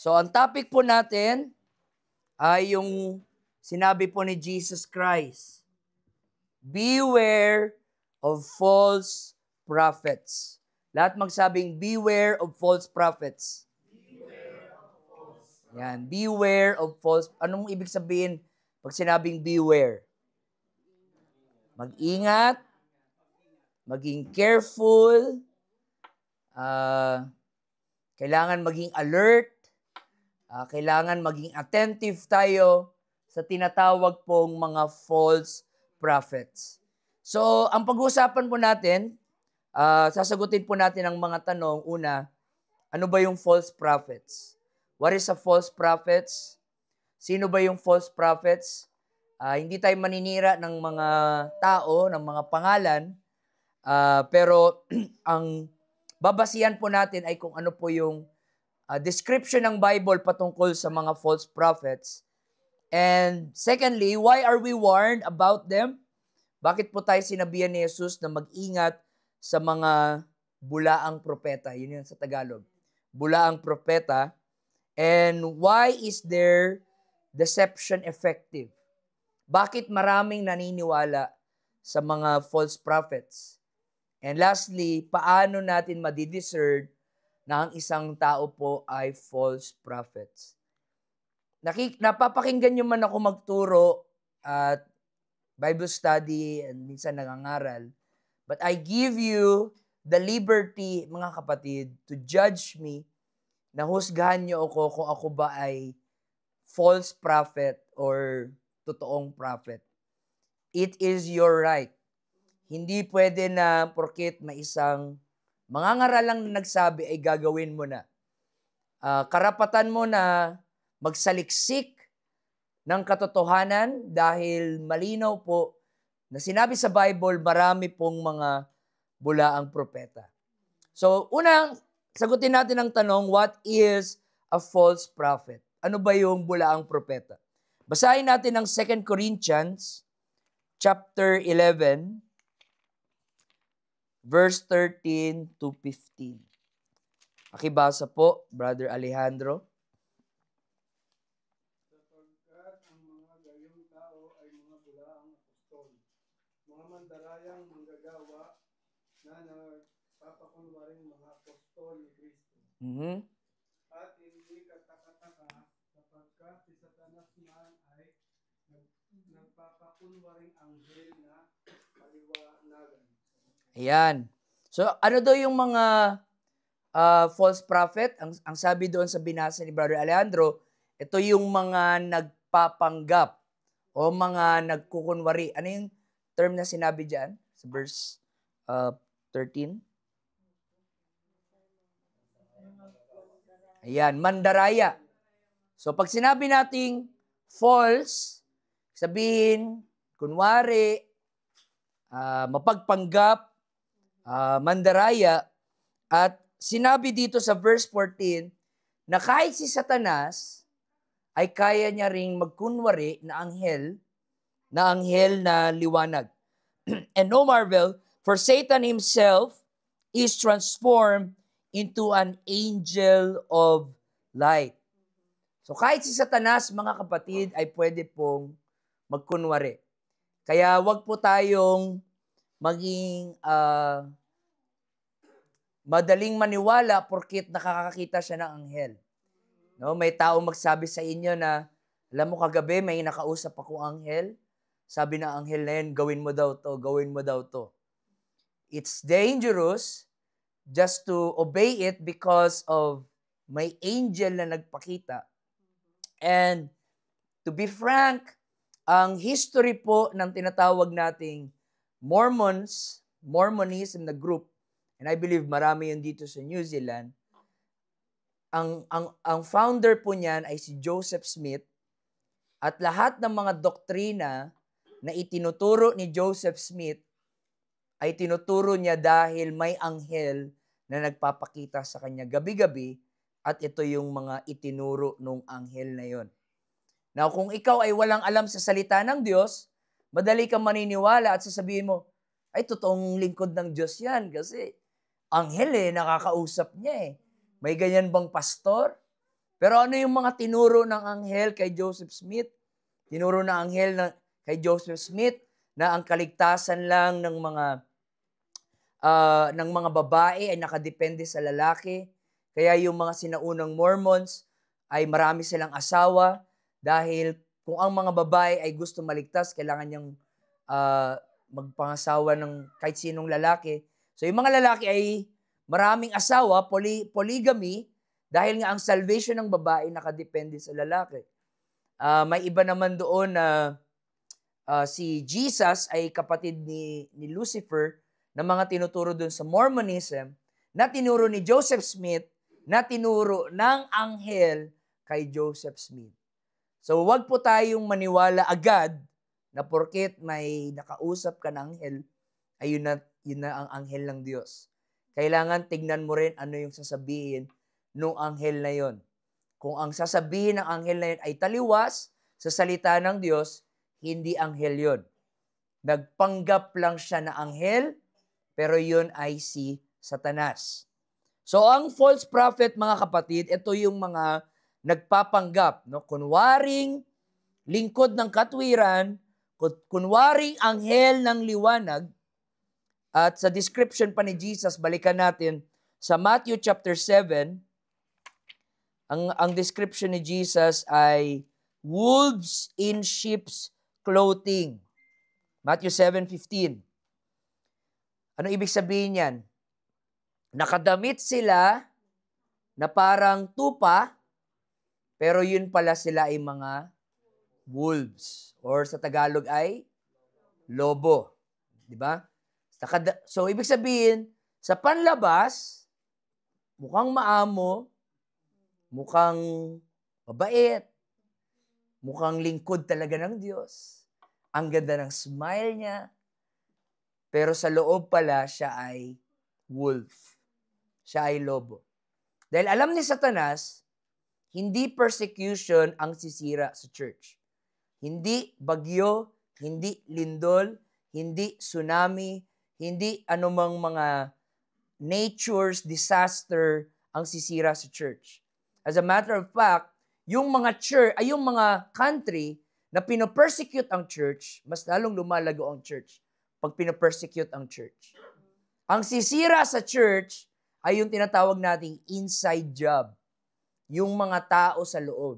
So, ang topic po natin ay yung sinabi po ni Jesus Christ. Beware of false prophets. Lahat magsabing, beware of false prophets. Yan, beware of false. Anong ibig sabihin pag sinabing beware? Mag-ingat, maging careful, kailangan maging alert, kailangan maging attentive tayo sa tinatawag pong mga false prophets. So, ang pag-uusapan po natin, sasagutin po natin ang mga tanong. Una, ano ba yung false prophets? What is a false prophets? Sino ba yung false prophets? Hindi tayo maninira ng mga tao, ng mga pangalan, pero ang babasihan po natin ay kung ano po yung description ng Bible patungkol sa mga false prophets. And secondly, why are we warned about them? Bakit po tayo sinabihan ni Jesus na mag-ingat sa mga bulaang propeta? Yun yun sa Tagalog. Bulaang propeta. And why is their deception effective? Bakit maraming naniniwala sa mga false prophets? And lastly, paano natin madidiscern na ang isang tao po ay false prophets? Napapakinggan nyo man ako magturo at Bible study and minsan nangangaral. But I give you the liberty, mga kapatid, to judge me, na husgahan nyo ako kung ako ba ay false prophet or totoong prophet. It is your right. Hindi pwede na porket may isang mangangaral lang na nagsabi ay gagawin mo na. Karapatan mo na magsaliksik ng katotohanan dahil malinaw po na sinabi sa Bible, marami pong mga bulaang propeta. So, unang sagutin natin ang tanong, what is a false prophet? Ano ba yung bulaang propeta? Basahin natin ang 2 Corinthians chapter 11, verse 13 to 15. Pakibasa po, Brother Alejandro. Sapagkat ang mga gayong tao ay mga bulaang apostol, mga mandarayang manggagawa na nagpapakunwaring mga apostol ni Kristo. At hindi katakataka sapagkat si Satanas man ay nagpapakunwaring anghel na kaliwanagan. Ayan. So, ano daw yung mga false prophet? Ang sabi doon sa binasa ni Brother Alejandro, ito yung mga nagpapanggap o mga nagkukunwari. Ano yung term na sinabi dyan sa verse 13? Ayan, mandaraya. So, pag sinabi nating false, sabihin, kunwari, mapagpanggap, mandaraya, at sinabi dito sa verse 14 na kahit si Satanas ay kaya niya ring magkunwari na anghel na liwanag. And no marvel, for Satan himself is transformed into an angel of light. So kahit si Satanas, mga kapatid, ay pwede pong magkunwari. Kaya wag po tayong maging madaling maniwala porket nakakakita siya ng anghel. No, may tao magsabi sa inyo na, alam mo kagabi may nakausap akong anghel. Sabi ng anghel na yun, gawin mo daw to, gawin mo daw to. It's dangerous just to obey it because of may angel na nagpakita. And to be frank, ang history po ng tinatawag nating Mormonism na group, and I believe marami yun dito sa New Zealand, ang founder po niyan ay si Joseph Smith, at lahat ng mga doktrina na itinuturo ni Joseph Smith ay tinuturo niya dahil may anghel na nagpapakita sa kanya gabi-gabi, at ito yung mga itinuro nung anghel na yon. Now, kung ikaw ay walang alam sa salita ng Diyos, madali kang maniniwala at sasabihin mo, ay, totoong lingkod ng Diyos yan kasi anghel nakakausap niya . May ganyan bang pastor? Pero ano yung mga tinuro ng anghel kay Joseph Smith? Tinuro ng anghel kay Joseph Smith na ang kaligtasan lang ng mga babae ay nakadepende sa lalaki. Kaya yung mga sinaunang Mormons ay marami silang asawa dahil kung ang mga babae ay gusto maligtas, kailangan niyang magpangasawa ng kahit sinong lalaki. So yung mga lalaki ay maraming asawa, polygamy, dahil nga ang salvation ng babae nakadepende sa lalaki. May iba naman doon na si Jesus ay kapatid ni Lucifer na mga tinuturo doon sa Mormonism na tinuro ni Joseph Smith na tinuro ng anghel kay Joseph Smith. So wag po tayong maniwala agad na porket may nakausap ka ng anghel, ay yun na ang anghel ng Diyos. Kailangan tignan mo rin ano yung sasabihin ng anghel na yon. Kung ang sasabihin ng anghel na yun ay taliwas sa salita ng Diyos, hindi anghel yon. Nagpanggap lang siya na anghel, pero yun ay si Satanas. So ang false prophet, mga kapatid, ito yung mga nagpapanggap, no? Kunwaring lingkod ng katwiran, kunwaring anghel ng liwanag. At sa description pa ni Jesus, balikan natin sa Matthew chapter 7, ang description ni Jesus ay wolves in sheep's clothing. Matthew 7:15. Ano ibig sabihin yan? Nakadamit sila na parang tupa, pero yun pala sila ay mga wolves. Or sa Tagalog ay lobo. Di ba? So, ibig sabihin, sa panlabas, mukhang maamo, mukhang mabait, mukhang lingkod talaga ng Diyos. Ang ganda ng smile niya. Pero sa loob pala, siya ay wolf. Siya ay lobo. Dahil alam ni Satanas, hindi persecution ang sisira sa church. Hindi bagyo, hindi lindol, hindi tsunami, hindi anumang mga nature's disaster ang sisira sa church. As a matter of fact, yung mga country na pino-persecute ang church, mas lalong lumalago ang church pag pino-persecute ang church. Ang sisira sa church ay yung tinatawag nating inside job. Yung mga tao sa loob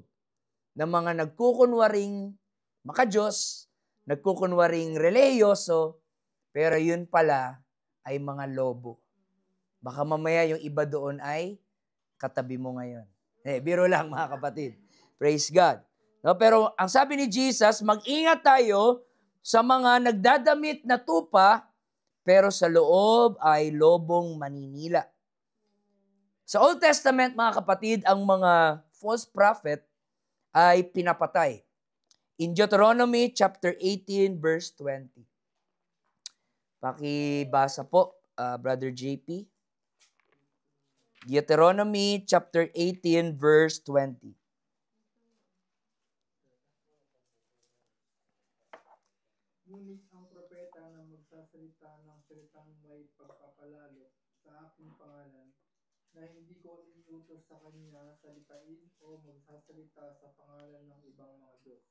na mga nagkukunwaring makadiyos, nagkukunwaring reliyoso, pero yun pala ay mga lobo. Baka mamaya yung iba doon ay katabi mo ngayon. Biro lang, mga kapatid. Praise God. No, pero ang sabi ni Jesus, mag-ingat tayo sa mga nagdadamit na tupa, pero sa loob ay lobong maninila. Sa Old Testament, mga kapatid, ang mga false prophet ay pinapatay. In Deuteronomy chapter 18, verse 20. Pakibasa po, Brother JP. Deuteronomy chapter 18, verse 20. Ngunit ang propeta na magsasalita ng salitang may pagpapalalo sa aking pangalan, na hindi ko iniutos sa kanya salitain o magsasalita sa pangalan ng ibang mga Diyos,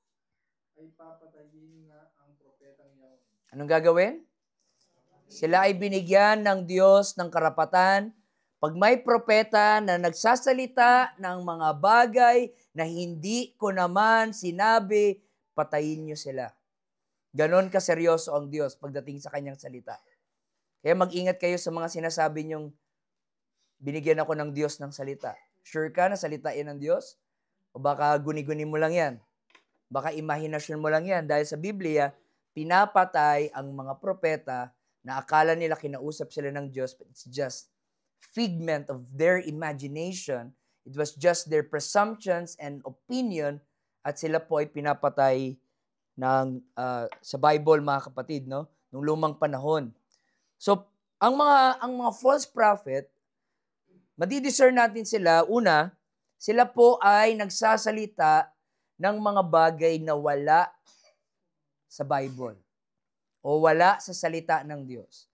ay papatayin nga ang propetang yaon. Anong gagawin? Sila ay binigyan ng Diyos ng karapatan. Pag may propeta na nagsasalita ng mga bagay na hindi ko naman sinabi, patayin niyo sila. Ganon kaseryoso ang Diyos pagdating sa kanyang salita. Kaya mag-ingat kayo sa mga sinasabi niyong binigyan ako ng Diyos ng salita. Sure ka na salitain ng Diyos? O baka guni-guni mo lang yan? Baka imahinasyon mo lang yan? Dahil sa Biblia, pinapatay ang mga propeta na akala nila kinausap sila ng Diyos, but it's just figment of their imagination. It was just their presumptions and opinion, at sila po ay pinapatay sa Bible, mga kapatid, no? Nung lumang panahon. So, ang mga false prophet, madidiscern natin sila. Una, sila po ay nagsasalita ng mga bagay na wala sa Bible o wala sa salita ng Diyos.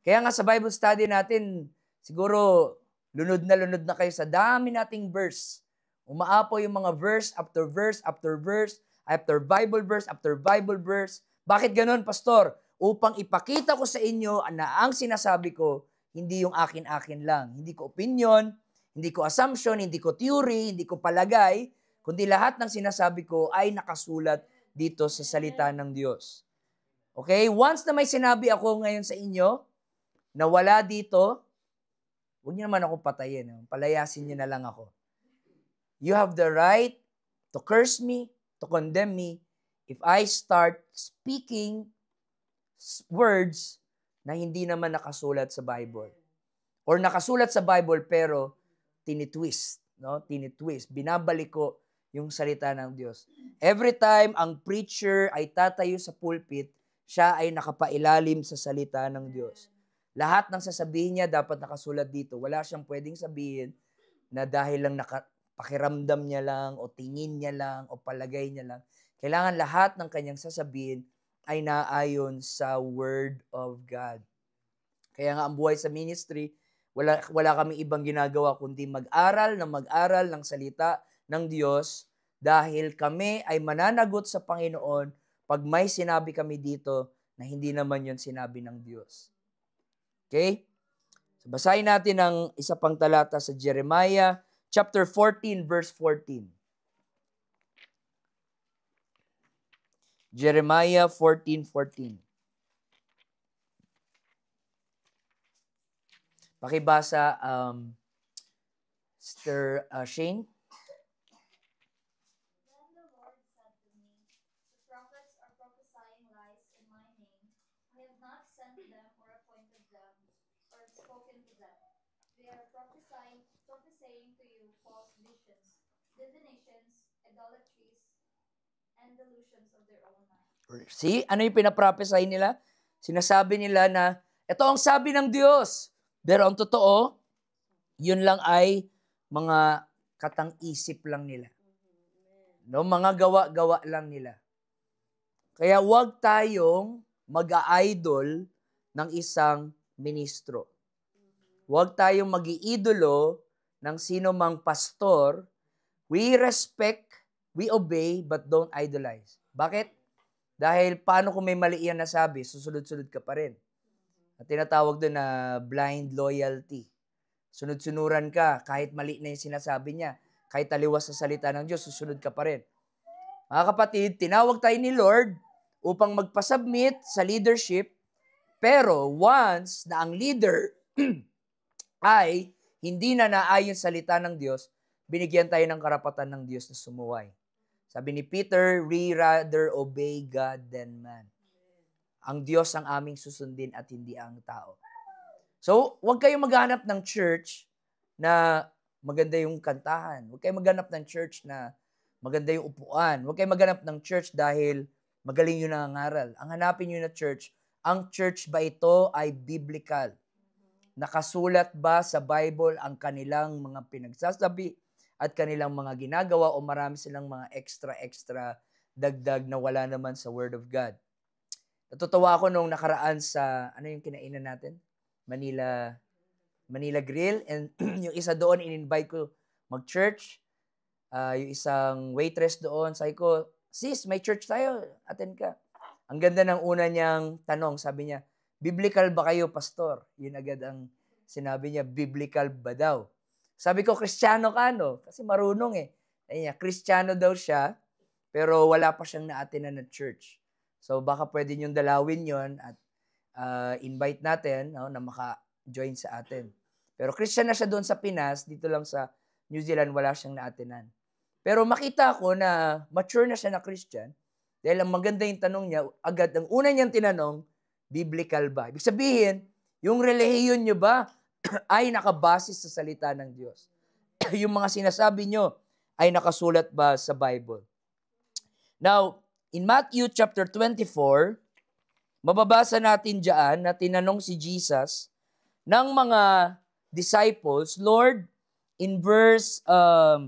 Kaya nga sa Bible study natin, siguro lunod na kayo sa dami nating verse Umaapaw yung mga verse after verse after verse, after Bible verse after Bible verse. Bakit ganun, Pastor? Upang ipakita ko sa inyo na ang sinasabi ko, hindi yung akin-akin lang. Hindi ko opinion, hindi ko assumption, hindi ko theory, hindi ko palagay, kundi lahat ng sinasabi ko ay nakasulat dito sa salita ng Diyos. Okay? Once na may sinabi ako ngayon sa inyo na wala dito, huwag niyo naman ako patayin. Palayasin niyo na lang ako. You have the right to curse me, to condemn me, if I start speaking words na hindi naman nakasulat sa Bible. Or nakasulat sa Bible pero tinitwist. No? Tinitwist. Binabalik ko yung salita ng Diyos. Every time ang preacher ay tatayo sa pulpit, siya ay nakapailalim sa salita ng Diyos. Lahat ng sasabihin niya dapat nakasulat dito. Wala siyang pwedeng sabihin na dahil lang pakiramdam niya lang o tingin niya lang o palagay niya lang. Kailangan lahat ng kanyang sasabihin ay naayon sa Word of God. Kaya nga ang buhay sa ministry, wala kaming ibang ginagawa kundi mag-aral ng salita ng Diyos dahil kami ay mananagot sa Panginoon pag may sinabi kami dito na hindi naman yun sinabi ng Diyos. Okay? So basahin natin ang isa pang talata sa Jeremiah chapter 14, verse 14. Jeremiah 14:14. Pakibasa, Sister Shane. Then the Lord said to me, the prophets are prophesying lies in my name. I have not sent them or appointed them or spoken to them. They are prophesying to you false visions, divinations, idolatries, and delusions of their own mind. See, ano yung pinaprophesy nila? Sinasabi nila na, ito ang sabi ng Diyos. Pero ang totoo, yun lang ay mga katang-isip lang nila. No, mga gawa-gawa lang nila. Kaya huwag tayong mag-a-idol ng isang ministro. Huwag tayong mag-iidolo ng sino mang pastor. We respect, we obey, but don't idolize. Bakit? Dahil paano kung may mali yan nasabi, susunod-sunod ka pa rin. At tinatawag doon na blind loyalty. Sunod-sunuran ka, kahit mali na yung sinasabi niya, kahit taliwas sa salita ng Diyos, susunod ka pa rin. Mga kapatid, tinawag tayo ni Lord upang magpasubmit sa leadership, pero once na ang leader ay hindi na naayon sa salita ng Diyos, binigyan tayo ng karapatan ng Diyos na sumuway. Sabi ni Peter, we rather obey God than man. Ang Diyos ang aming susundin at hindi ang tao. So, huwag kayong maghanap ng church na maganda yung kantahan. Huwag kayong maghanap ng church na maganda yung upuan. Huwag kayong maghanap ng church dahil magaling yung nangangaral. Ang hanapin nyo na church, ang church ba ito ay biblical? Nakasulat ba sa Bible ang kanilang mga pinagsasabi at kanilang mga ginagawa o marami silang mga extra dagdag na wala naman sa Word of God? Natutuwa ako nung nakaraan sa, ano yung kinainan natin? Manila Grill. And yung isa doon, in-invite ko mag-church. Yung isang waitress doon, sabi ko, sis, may church tayo, attend ka. Ang ganda ng una niyang tanong, sabi niya, biblical ba kayo, pastor? Yun agad ang sinabi niya, biblical ba daw? Sabi ko, Kristiyano ka, no? Kasi marunong eh. Ayun niya, Kristiyano daw siya, pero wala pa siyang na-attenan na church. So baka pwede niyong dalawin yon at invite natin, no, na maka-join sa atin. Pero Christian na siya doon sa Pinas, dito lang sa New Zealand wala siyang na-attenan. Pero makita ko na mature na siya na Christian dahil ang maganda yung tanong niya, agad ang una niyang tinanong, biblical ba? Ibig sabihin, yung relihiyon niyo ba ay nakabase sa salita ng Diyos? Yung mga sinasabi niyo ay nakasulat ba sa Bible? Now, in Matthew chapter 24, mababasa natin diyan na tinanong si Jesus ng mga disciples, Lord, in verse 3,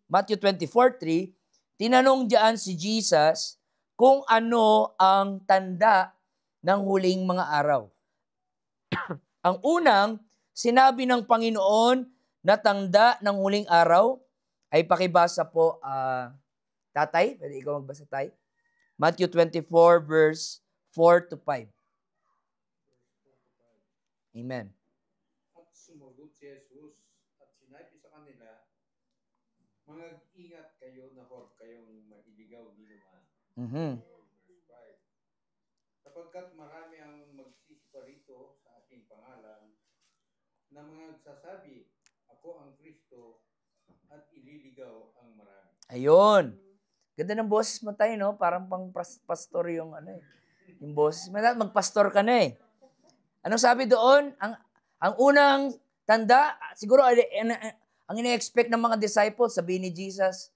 Matthew 24:3, tinanong diyan si Jesus kung ano ang tanda ng huling mga araw. Ang unang, sinabi ng Panginoon na tanda ng huling araw ay pakibasa po, tatay. Pwede ikaw magbasa, tay? Matthew 24 verse 4 to 5. Amen. At sumagot si Jesus at sinabi sa kanila, mag-ingat kayo na huwag kayong mailigaw ni naman. Mhm. Verse 5. Sapagkat marami ang magsisiparito sa aking pangalan na mga nagsasabi, ako ang Kristo, at ililigaw ang marami. Ayun. Ganda ng boses mo, tayo, no? Parang pang pastor yung yung boses mo. Magpastor ka na eh. Anong sabi doon? Ang unang tanda, siguro ang ina-expect ng mga disciples, sabi ni Jesus,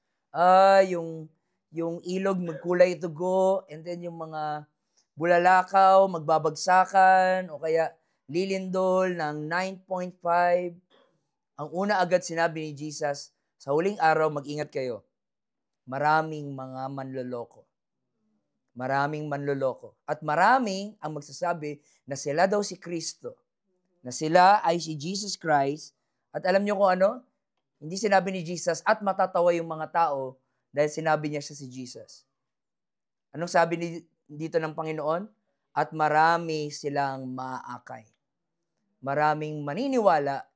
yung ilog magkulay dugo, and then yung mga bulalakaw, magbabagsakan, o kaya lilindol ng 9.5. Ang una agad sinabi ni Jesus, sa huling araw, mag-ingat kayo. Maraming mga manloloko. Maraming manloloko. At maraming ang magsasabi na sila daw si Kristo. Na sila ay si Jesus Christ. At alam niyo kung ano? Hindi sinabi ni Jesus at matatawa yung mga tao dahil sinabi niya siya si Jesus. Anong sabi dito ng Panginoon? At marami silang maaakay. Maraming maniniwala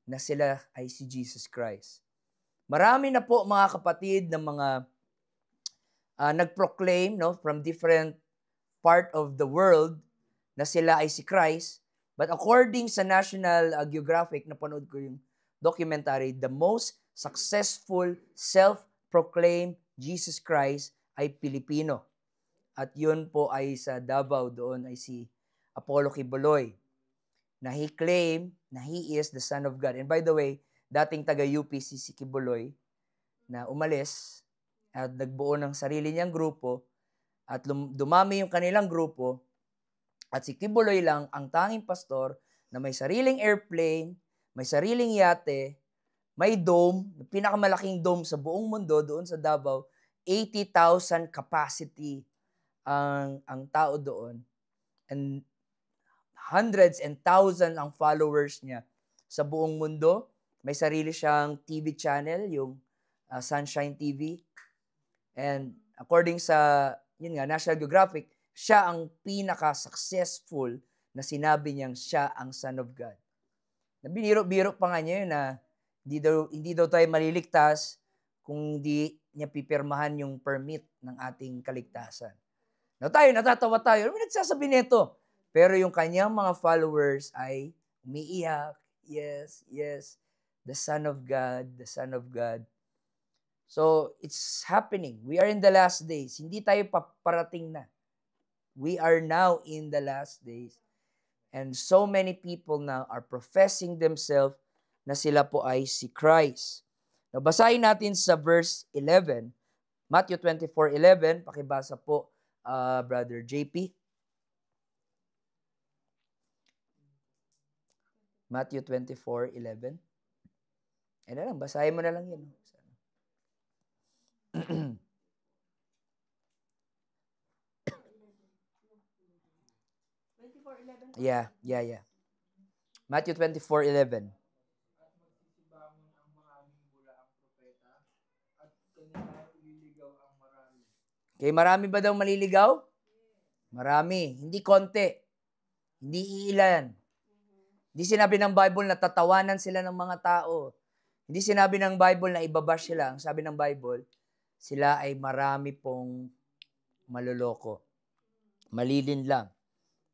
na sila ay si Jesus Christ. Marami na po mga kapatid ng mga nag-proclaim, no, from different part of the world na sila ay si Christ. But according sa National Geographic, napanood ko yung documentary, the most successful self-proclaimed Jesus Christ ay Pilipino. At yun po ay sa Davao, doon ay si Apollo Quiboloy, na he claimed na he is the Son of God. And by the way, dating taga-UP si Quiboloy na umalis at nagbuo ng sarili niyang grupo at dumami yung kanilang grupo at si Quiboloy lang ang tanging pastor na may sariling airplane, may sariling yate, may dome, pinakamalaking dome sa buong mundo doon sa Davao, 80,000 capacity ang tao doon. And hundreds and thousands ang followers niya sa buong mundo. May sarili siyang TV channel, yung Sunshine TV. And according sa National Geographic, siya ang pinaka-successful na sinabi niyang siya ang Son of God. Biniro-biro pa nga niya yun na hindi daw tayo maliligtas kung hindi niya pipirmahan yung permit ng ating kaligtasan. Now tayo, natatawa tayo. Ano nagsasabi nito? Pero yung kanyang mga followers ay umiiyak. Yes, yes. The Son of God, the Son of God. So, it's happening. We are in the last days. Hindi tayo paparating na. We are now in the last days. And so many people now are professing themselves na sila po ay si Christ. Now, basahin natin sa verse 11. Matthew 24:11. Pakibasa po, Brother JP. Matthew 24:11. Ano lang, basahin mo na lang yun. Yeah. Matthew 24:11. At magsisibangon ang maraming bulaang propeta at kanila ililigaw ang marami. Okay, marami ba daw maliligaw? Marami. Hindi konti. Hindi ilan. Hindi sinabi ng Bible na tatawanan sila ng mga tao. Hindi sinabi ng Bible na ibabash sila. Ang sabi ng Bible, sila ay marami pong maluloko. Malilin lang.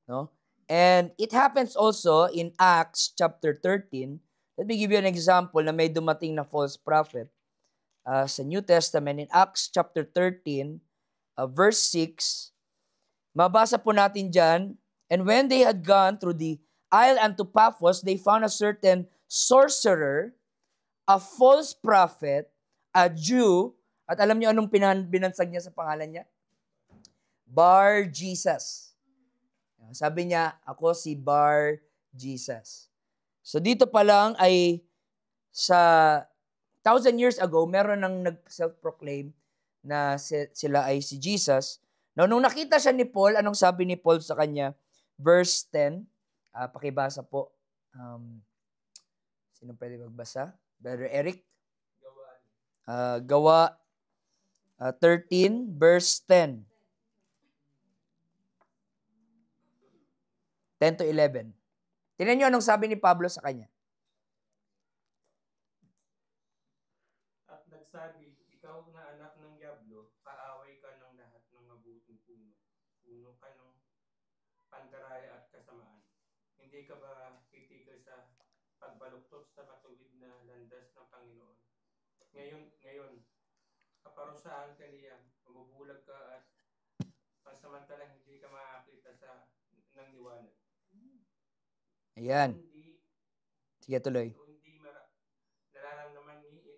No? And it happens also in Acts chapter 13. Let me give you an example na may dumating na false prophet sa New Testament. In Acts chapter 13, verse 6, mabasa po natin dyan, and when they had gone through the isle unto Paphos, they found a certain sorcerer, a false prophet, a Jew, at alam niyo anong binansag niya sa pangalan niya? Bar Jesus. Sabi niya, ako si Bar Jesus. So dito pa lang ay sa 1,000 years ago, meron nang nag-self-proclaim na sila ay si Jesus. Now, nung nakita siya ni Paul, anong sabi ni Paul sa kanya? Verse 10, pakibasa po. Sino pwede magbasa? Brother Eric? Gawaan. Gawa 13 verse 10. 10 to 11. Tingnan nyo anong sabi ni Pablo sa kanya. At nagsabi, ikaw na anak ng Diablo, kaaway ka ng lahat ng mabuting puno. Puno ka ng pandaraya at kasamaan. Hindi ka ba titigil sa pagbaluktot sa matuwid na landas ng Panginoon? Ngayon, kaparusahan ka niya, mabubulag ka at pansamantalang hindi ka makakita ng liwanag. Ayan. Sige, tuloy. Hindi nararamdaman ni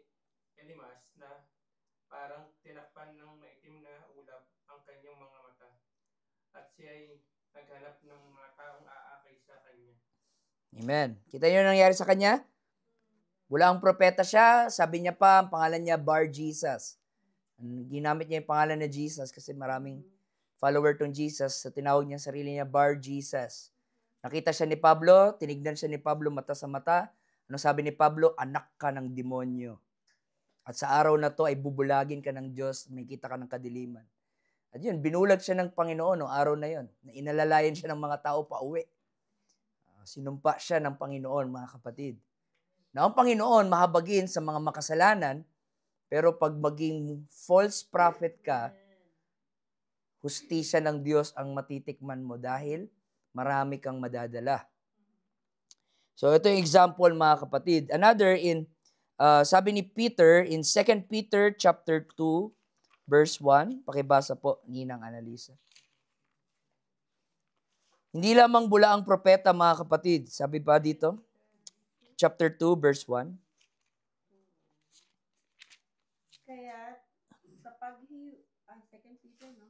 Elimas na parang tinakpan ng maitim na ulap ang kanyang mga mata at siya ay naghanap ng mga taong aakay sa kanya. Amen. Kita nyo nangyari sa kanya? Bulang propeta siya, sabi niya pa, ang pangalan niya Bar Jesus. Ginamit niya yung pangalan na Jesus kasi maraming follower tong Jesus. So tinawag niya sarili niya Bar Jesus. Nakita siya ni Pablo, tinignan siya ni Pablo mata sa mata. Ano sabi ni Pablo? Anak ka ng demonyo. At sa araw na to ay bubulagin ka ng Diyos, may kita ka ng kadiliman. At yun, binulag siya ng Panginoon noong araw na yun. Na inalalayan siya ng mga tao pa uwi. Sinumpa siya ng Panginoon, mga kapatid. Na ang Panginoon mahabagin sa mga makasalanan, pero pag maging false prophet ka, hustisya ng Diyos ang matitikman mo dahil marami kang madadala. So ito yung example, mga kapatid. Another sabi ni Peter in 2 Peter chapter 2 verse 1, pakibasa po Ninang Analisa. Hindi lamang bula ang propeta, mga kapatid. Sabi pa dito, chapter 2 verse 1. Kaya sa Second Peter, no?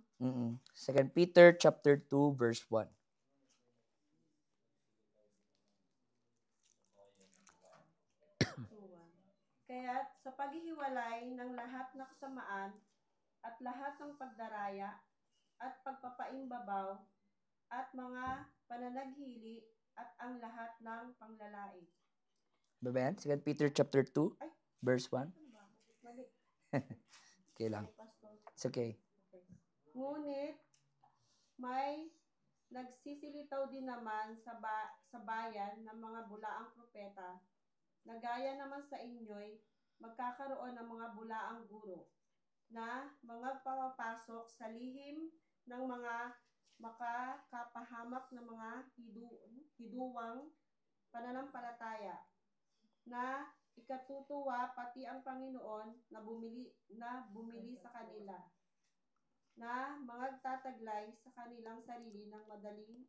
2 Peter chapter 2 verse 1. Kaya sa paghihiwalay ng lahat ng kasamaan at lahat ng pagdaraya at pagpapaimbabaw at mga pananaghili at ang lahat ng panglalait. Babayan? 2 Peter chapter 2 verse 1. Mali. Okay lang. Pastor. It's okay. Ngunit may nagsisilitaw din naman sa bayan ng mga bulaang propeta na gaya naman sa inyo'y magkakaroon ng mga bulaang guro na mga papapasok sa lihim ng mga makakapahamak na mga hiduwang pananampalataya na ikatutuwa pati ang Panginoon na bumili sa kanila na magtataglay sa kanilang sarili ng madaling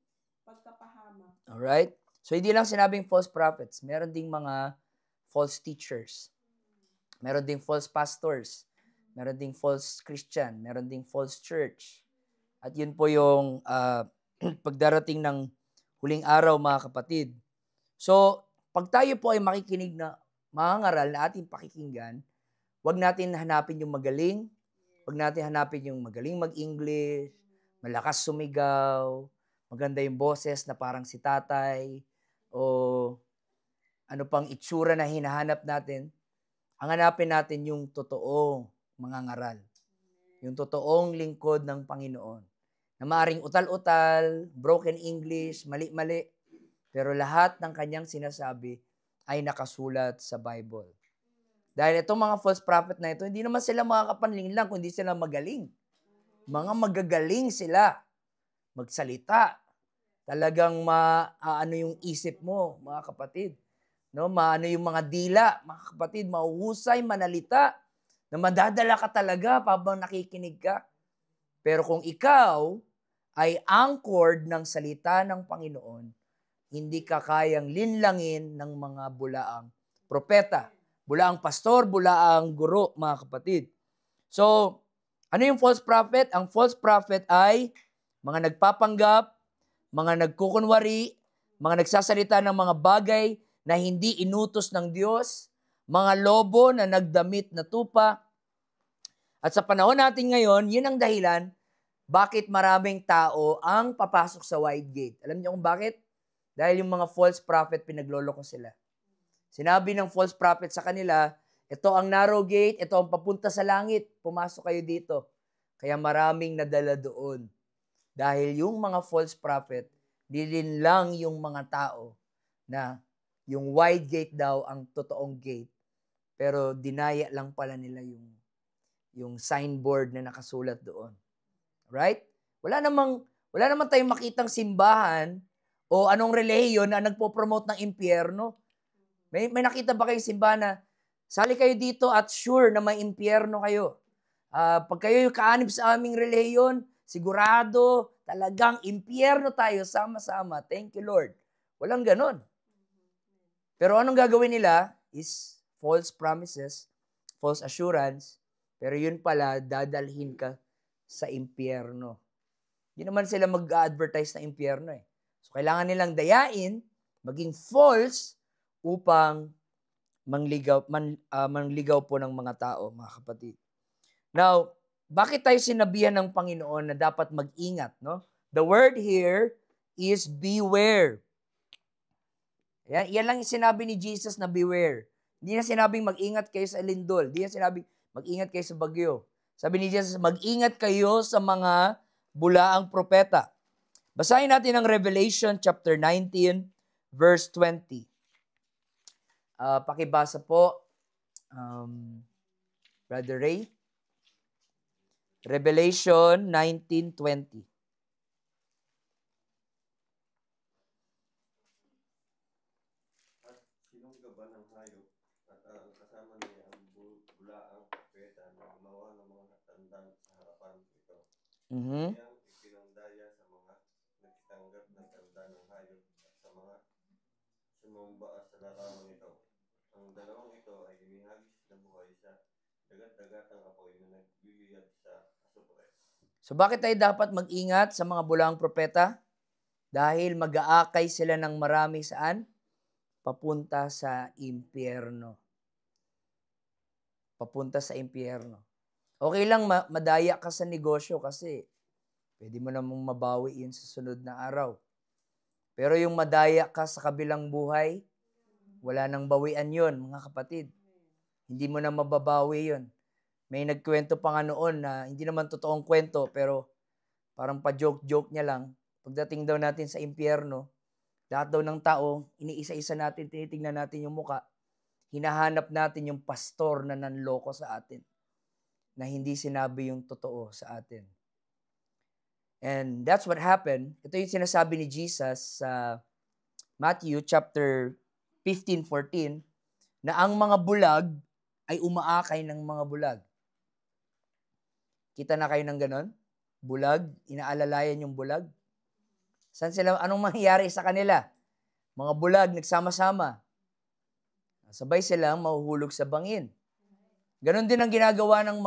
pagkapahamak. Alright? So hindi lang sinabing false prophets, meron ding mga false teachers. Meron ding false pastors. Meron ding false Christian. Meron ding false church. At yun po yung pagdarating ng huling araw, mga kapatid. So, pag tayo po ay makikinig na mga ngaral na ating pakikinggan, wag natin hanapin yung magaling. Wag natin hanapin yung magaling mag-English, malakas sumigaw, maganda yung boses na parang si tatay, o ano pang itsura na hinahanap natin. Ang hanapin natin yung totoong mga ngaral. Yung totoong lingkod ng Panginoon. Na maaring utal-utal, broken English, mali-mali, pero lahat ng kanyang sinasabi ay nakasulat sa Bible. Dahil itong mga false prophet na ito, hindi naman sila makakapanling lang, kundi sila magaling. Mga magagaling sila magsalita. Talagang maano yung isip mo, mga kapatid. No, maano yung mga dila, mga kapatid, mahuhusay, manalita, na madadala ka talaga habang nakikinig ka. Pero kung ikaw ay anchored ng salita ng Panginoon, hindi ka kayang linlangin ng mga bulaang propeta, bulaang pastor, bulaang guro, mga kapatid. So, ano yung false prophet? Ang false prophet ay mga nagpapanggap, mga nagkukunwari, mga nagsasalita ng mga bagay na hindi inutos ng Diyos, mga lobo na nagdamit na tupa. At sa panahon natin ngayon, yun ang dahilan bakit maraming tao ang papasok sa wide gate. Alam niyo kung bakit? Dahil yung mga false prophet, pinagloloko sila. Sinabi ng false prophet sa kanila, ito ang narrow gate, ito ang papunta sa langit. Pumasok kayo dito. Kaya maraming nadala doon. Dahil yung mga false prophet, di rin lang yung mga tao na yung wide gate daw ang totoong gate. Pero dinaya lang pala nila yung signboard na nakasulat doon. Right? Wala namang tayong makitang simbahan o anong relihiyon na nagpo-promote ng impyerno. May nakita ba kayong simbahan na sali kayo dito at sure na may impyerno kayo? Pag kayo yung kaanib sa aming relihiyon, sigurado talagang impyerno tayo sama-sama. Thank you, Lord. Walang ganon. Pero anong gagawin nila is false promises, false assurance, pero yun pala, dadalhin ka sa impyerno. Hindi naman sila mag-advertise na impyerno eh. So, kailangan nilang dayain, maging false, upang mangligaw po ng mga tao, mga kapatid. Now, bakit tayo sinabihan ng Panginoon na dapat mag-ingat, no? The word here is beware. Yan lang yung sinabi ni Jesus na beware. Hindi na sinabing mag-ingat kayo sa lindol. Hindi na sinabing mag-ingat kayo sa bagyo. Sabi ni Jesus, mag-ingat kayo sa mga bulaang propeta. Basahin natin ang Revelation chapter 19, verse 20. Pakibasa po, Brother Ray. Revelation 19:20. At sinunggaban ang hayop at ang kasama niya ang bulaang propeta na gumawa ng mga tandang sa harapan nito. Kaya ipinandaya sa mga nagtanggap ng tanda ng hayop at sa mga sumumba sa larawan nito. Ang dalawang ito ay inihagis na buhay sa dagat-dagatang apoy na nagyuyuyad sa asupre. So bakit tayo dapat mag-ingat sa mga bulaang propeta? Dahil mag-aakay sila ng marami saan? Papunta sa impyerno. Papunta sa impyerno. Okay lang madaya ka sa negosyo kasi pwede mo namang mabawi yun sa sunod na araw. Pero yung madaya ka sa kabilang buhay, wala nang bawian yun, mga kapatid. Hindi mo na mababawi yun. May nagkwento pa nga noon na hindi naman totoong kwento, pero parang pa-joke-joke niya lang. Pagdating daw natin sa impyerno, lahat daw ng tao, iniisa-isa natin, tinitingnan natin yung muka, hinahanap natin yung pastor na nanloko sa atin, na hindi sinabi yung totoo sa atin. And that's what happened. Ito yung sinasabi ni Jesus sa Matthew chapter 15:14, na ang mga bulag ay umaakay ng mga bulag. Kita na kayo ng ganon? Bulag, inaalalayan yung bulag. Saan sila, anong mangyayari sa kanila? Mga bulag, nagsama-sama. Sabay silang mahuhulog sa bangin. Ganon din ang ginagawa ng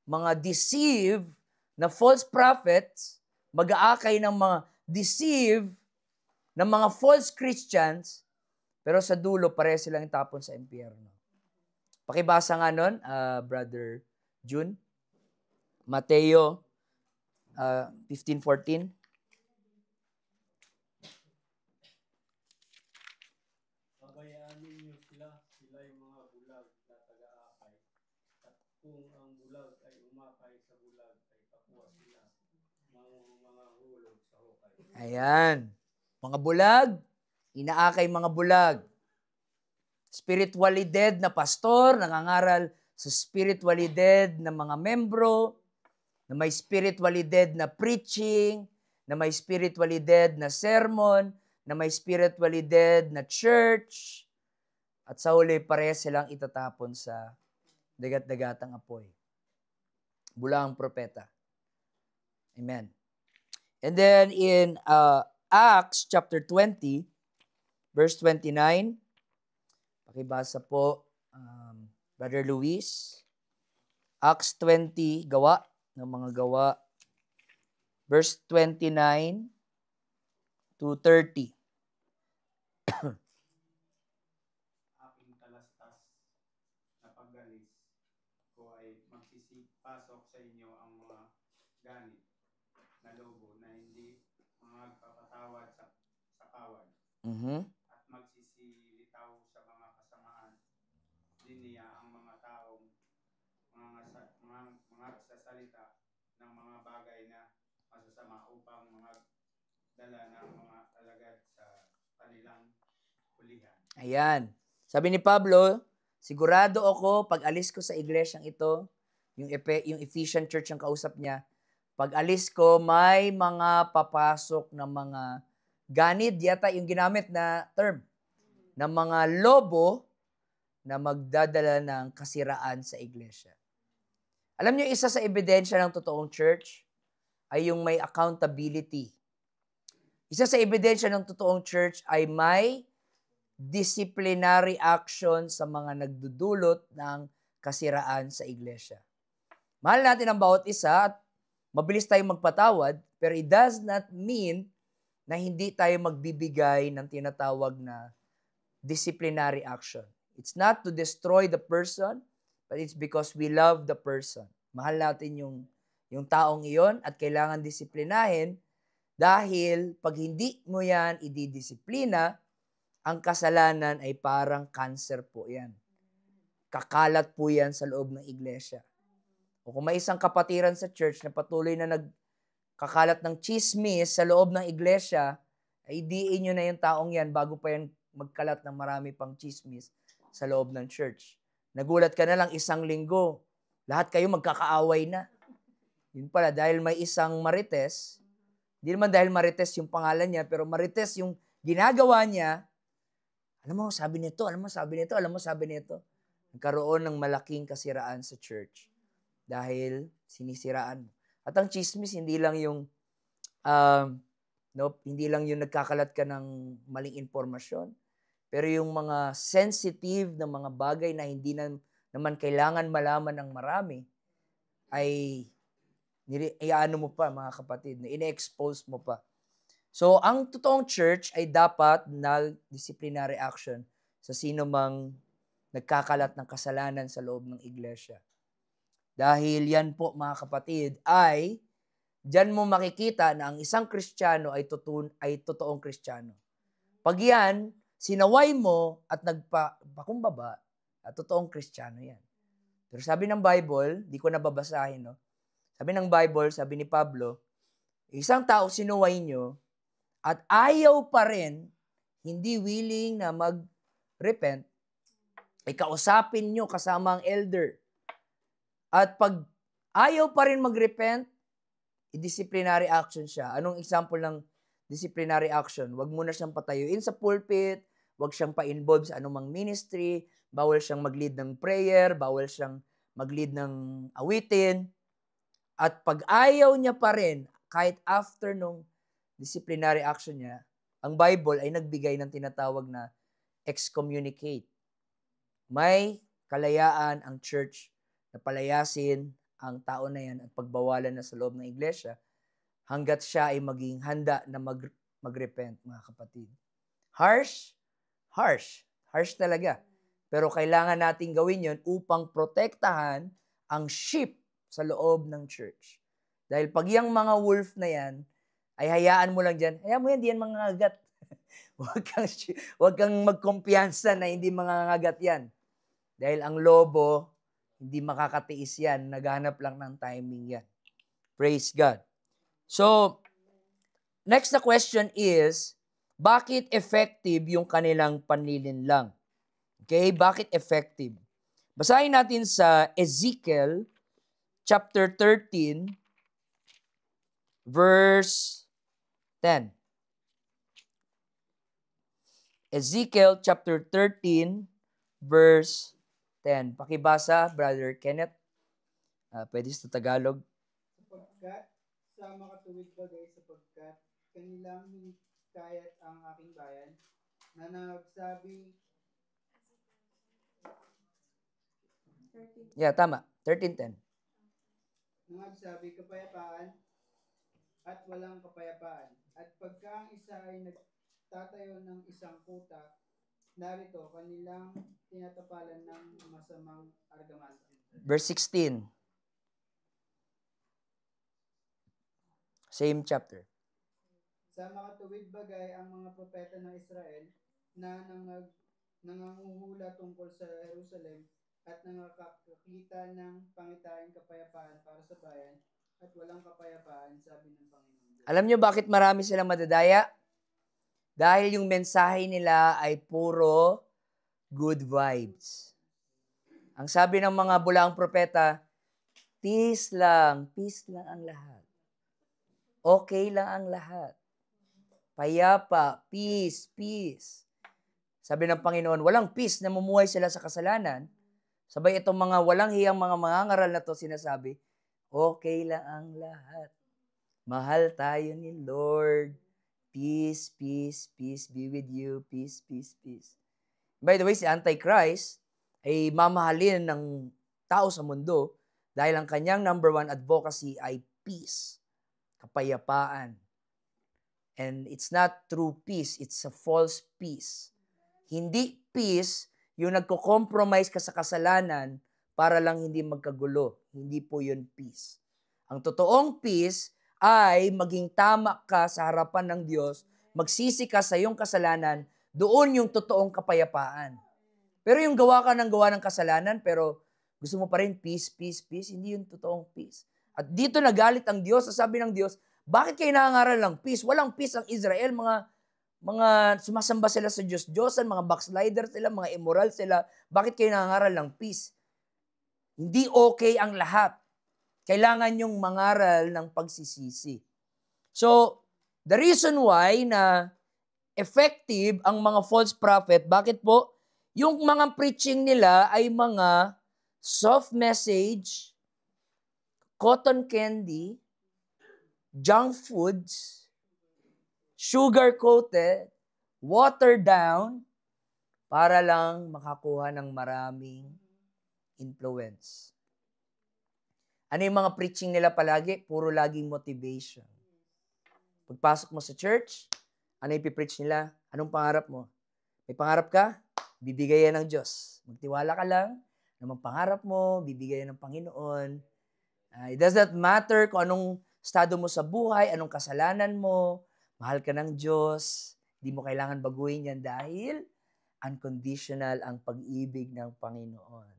mga deceive na false prophets, mag-aakay ng mga deceive ng mga false Christians, pero sa dulo, pareho silang itapon sa impyerno. Pakibasa nga nun, Brother June. Mateo 15:14. Pabayaan ninyo sila'y mga bulag na taga-akay. At kung ang bulag ay umakay sa bulag, ay pakuha sila mga hulog sa hukay. Ayan. Mga bulag, inaakay mga bulag. Spiritually dead na pastor, nangangaral sa spiritually dead na mga membro, na may spiritually dead na preaching, na may spiritually dead na sermon, na may spiritually dead na church, at sa huli, parehas silang itatapon sa dagat-dagatang apoy. Bulaang propeta. Amen. And then in Acts chapter 20, verse 29, pakibasa po, Brother Luis. Acts 20, gawa ng mga gawa, verse 29 to 30. Aking talastas na paggalis ko ay magsisipasok sa inyo ang mga ganit na lobo na hindi magpapatawad sa kawan. At magsisilitaw sa mga din niya ang mga taong mga sasalita ng mga bagay na masasama upang mga dala ng mga alagad sa kanilang hulihan. Ayan. Sabi ni Pablo, sigurado ako pag alis ko sa iglesyang ito, yung Ephesian church ang kausap niya, pag alis ko may mga papasok na mga ganid, yata yung ginamit na term, na mga lobo na magdadala ng kasiraan sa iglesia. Alam niyo, isa sa ebidensya ng totoong church ay yung may accountability. Isa sa ebidensya ng totoong church ay may disciplinary action sa mga nagdudulot ng kasiraan sa iglesia. Mahal natin ang bawat isa at mabilis tayong magpatawad, pero it does not mean na hindi tayo magbibigay ng tinatawag na disciplinary action. It's not to destroy the person, but it's because we love the person. Mahal natin yung taong iyon at kailangan disiplinahin dahil pag hindi mo yan ididisiplina, ang kasalanan ay parang cancer po yan. Kakalat po yan sa loob ng iglesia. O kung may isang kapatiran sa church na patuloy na nagkakalat ng chismis sa loob ng iglesia, ay diin nyo na yung taong yan bago pa yan magkalat ng marami pang chismis sa loob ng church. Nagulat ka na lang isang linggo, lahat kayo magkakaaway na. Yun pala, dahil may isang marites, hindi naman dahil marites yung pangalan niya, pero marites yung ginagawa niya, alam mo, sabi nito, alam mo, sabi nito, alam mo, sabi nito. Nagkaroon ng malaking kasiraan sa church dahil sinisiraan mo. At ang chismis, hindi lang yung nagkakalat ka ng maling impormasyon, pero yung mga sensitive na mga bagay na hindi naman kailangan malaman ng marami, ay iano mo pa, mga kapatid, ine-expose mo pa. So, ang totoong church ay dapat disciplinary action sa sino mang nagkakalat ng kasalanan sa loob ng iglesia. Dahil yan po, mga kapatid, ay diyan mo makikita na ang isang Kristiyano ay totoong Kristiyano. Pag yan, sinaway mo at nagpakumbaba, at totoong Kristiyano yan. Pero sabi ng Bible, di ko nababasahin, no? Sabi ng Bible, sabi ni Pablo, isang tao sinuway nyo at ayaw pa rin, hindi willing na mag-repent, ay kausapin nyo kasama ang elder. At pag ayaw pa rin mag-repent, disciplinary action siya. Anong example ng disciplinary action? Huwag mo na siyang patayuin sa pulpit, huwag siyang pa-involve sa anumang ministry, bawal siyang mag-lead ng prayer, bawal siyang mag-lead ng awitin. At pag ayaw niya pa rin, kahit after nung disciplinary action niya, ang Bible ay nagbigay ng tinatawag na excommunicate. May kalayaan ang church na palayasin ang tao na yan at pagbawalan na sa loob ng iglesia hanggat siya ay maging handa na mag-repent, mga kapatid. Harsh talaga. Pero kailangan nating gawin yon upang protektahan ang sheep sa loob ng church. Dahil pag yung mga wolf na yan, ay hayaan mo lang dyan, hayaan mo yan, di yan mangangagat. Huwag kang magkumpiyansa na hindi mangangagat yan. Dahil ang lobo, hindi makakatiis yan, naghanap lang ng timing yan. Praise God. So, next na question is, bakit effective yung kanilang panlilinlang? Okay, bakit effective? Basahin natin sa Ezekiel chapter 13, verse 10. Ezekiel chapter 13, verse 10. Pakibasa, Brother Kenneth. Pwede sa Tagalog. Sapagkat sa makatuwid bagay, sapagkat kanilang hinikayat ang aking bayan, na nagsabi, Yeah, tama. 13:10. nagsabi kapayapaan at walang kapayapaan. At pagka ang isa ay nagtatayo ng isang kuta, narito kanilang tinatapalan ng masamang argamasa. Verse 16. Same chapter. Sa makatuwid bagay ang mga propeta ng Israel na nanganguhula tungkol sa Jerusalem at nangakakita ng pangitahing kapayapaan para sa bayan at walang kapayapaan, sabi ng Panginoon Diyos. Alam nyo bakit marami silang madadaya? Dahil yung mensahe nila ay puro good vibes. Ang sabi ng mga bulaang propeta, peace lang ang lahat. Okay lang ang lahat. Payapa, peace, peace. Sabi ng Panginoon, walang peace, namumuhay sila sa kasalanan. Sabay itong mga walang hiyang mga mangangaral na to sinasabi, okay lang ang lahat. Mahal tayo ni Lord. Peace, peace, peace be with you. Peace, peace, peace. By the way, si Antichrist ay mamahalin ng tao sa mundo dahil ang kanyang number one advocacy ay peace, kapayapaan. And it's not true peace, it's a false peace. Hindi peace yung nagko-compromise ka sa kasalanan para lang hindi magkagulo. Hindi po yun peace. Ang totoong peace ay maging tama ka sa harapan ng Diyos, magsisi ka sa iyong kasalanan, doon yung totoong kapayapaan. Pero yung gawa ka ng kasalanan, pero gusto mo pa rin peace, peace, peace, hindi yung totoong peace. At dito nagalit ang Diyos, sabi ng Diyos, bakit kayo nangangaral ng peace? Walang peace ang Israel, mga sumasamba sila sa Diyos-Diyosan, mga backslider sila, mga immoral sila. Bakit kayo nangangaral ng peace? Hindi okay ang lahat. Kailangan yung mangaral ng pagsisisi. So, the reason why na effective ang mga false prophet, bakit po? Yung mga preaching nila ay mga soft message, cotton candy, junk foods, sugar-coated, watered down, para lang makakuha ng maraming influence. Ano yung mga preaching nila palagi? Puro laging motivation. Pagpasok mo sa church, ano yung preach nila? Anong pangarap mo? May pangarap ka? Bibigay yan ng Diyos. Magtiwala ka lang. Anong pangarap mo? Bibigay yan ng Panginoon. It does not matter kung anong estado mo sa buhay, anong kasalanan mo. Mahal ka ng Diyos. Hindi mo kailangan baguhin yan dahil unconditional ang pag-ibig ng Panginoon.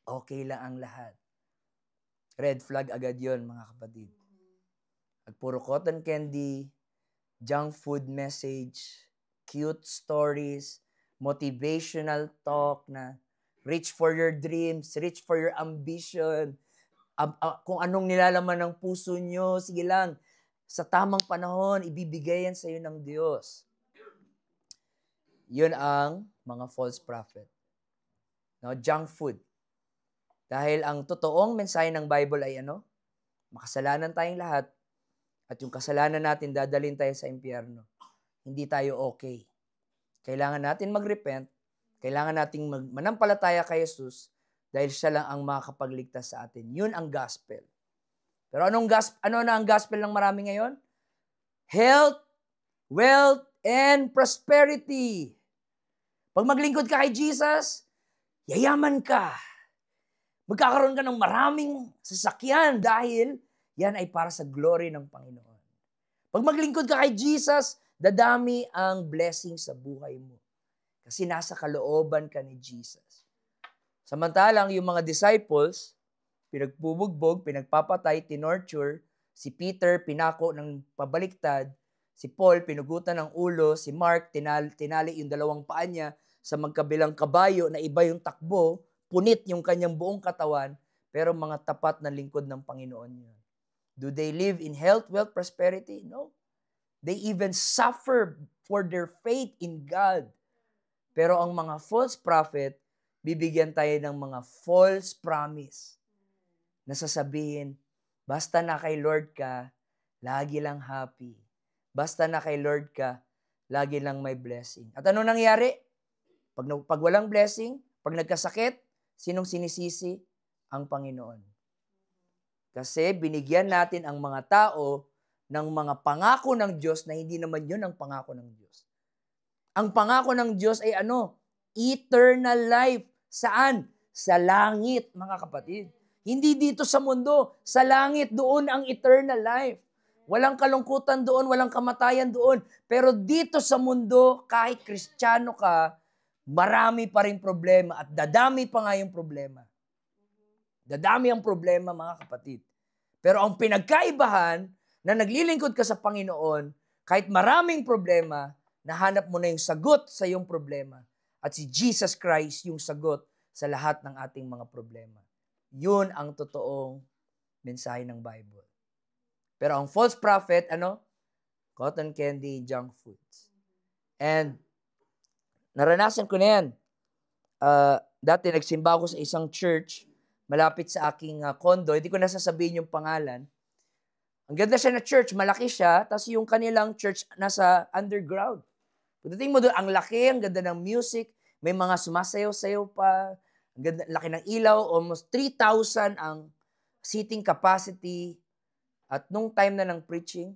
Okay lang ang lahat. Red flag agad yon, mga kapatid. At puro cotton candy, junk food message, cute stories, motivational talk na reach for your dreams, reach for your ambition. Kung anong nilalaman ng puso nyo, sige lang. Sa tamang panahon, ibibigay yan sa iyo ng Diyos. Yun ang mga false prophet. No, junk food. Dahil ang totoong mensahe ng Bible ay ano? Makasalanan tayong lahat at yung kasalanan natin dadalhin tayo sa impyerno. Hindi tayo okay. Kailangan natin mag-repent, kailangan nating manampalataya kay Jesus dahil siya lang ang makakapagligtas sa atin. Yun ang gospel. Pero ano na ang gospel ng marami ngayon? Health, wealth, and prosperity. Pag maglingkod ka kay Jesus, yayaman ka. Magkakaroon ka ng maraming sasakyan dahil yan ay para sa glory ng Panginoon. Pag maglingkod ka kay Jesus, dadami ang blessing sa buhay mo. Kasi nasa kalooban ka ni Jesus. Samantalang yung mga disciples, pinagbubugbog, pinagpapatay, tinorture, si Peter pinako ng pabaliktad, si Paul pinugutan ng ulo, si Mark tinali yung dalawang paa niya sa magkabilang kabayo na iba yung takbo, punit yung kanyang buong katawan, pero mga tapat na lingkod ng Panginoon yun. Do they live in health, wealth, prosperity? No. They even suffer for their faith in God. Pero ang mga false prophet, bibigyan tayo ng mga false promise na sasabihin, basta na kay Lord ka, lagi lang happy. Basta na kay Lord ka, lagi lang may blessing. At ano nangyari? Pag walang blessing, pag nagkasakit, sinong sinisisi? Ang Panginoon. Kasi binigyan natin ang mga tao ng mga pangako ng Diyos na hindi naman yun ang pangako ng Diyos. Ang pangako ng Diyos ay ano? Eternal life. Saan? Sa langit, mga kapatid. Hindi dito sa mundo. Sa langit, doon ang eternal life. Walang kalungkutan doon, walang kamatayan doon. Pero dito sa mundo, kahit Kristiyano ka, marami pa rin problema at dadami pa nga yung problema. Dadami ang problema, mga kapatid. Pero ang pinagkaibahan na naglilingkod ka sa Panginoon, kahit maraming problema, nahanap mo na yung sagot sa iyong problema. At si Jesus Christ yung sagot sa lahat ng ating mga problema. Yun ang totoong mensahe ng Bible. Pero ang false prophet, cotton candy, junk foods. And naranasan ko na yan. Dati nagsimba ako sa isang church malapit sa aking condo. Hindi ko nasasabihin yung pangalan. Ang ganda siya na church, malaki siya, tapos yung kanilang church nasa underground. Pagdating mo doon, ang laki, ang ganda ng music, may mga sumasayaw-sayaw pa, ang ganda, laki ng ilaw, almost 3,000 ang seating capacity. At nung time na ng preaching,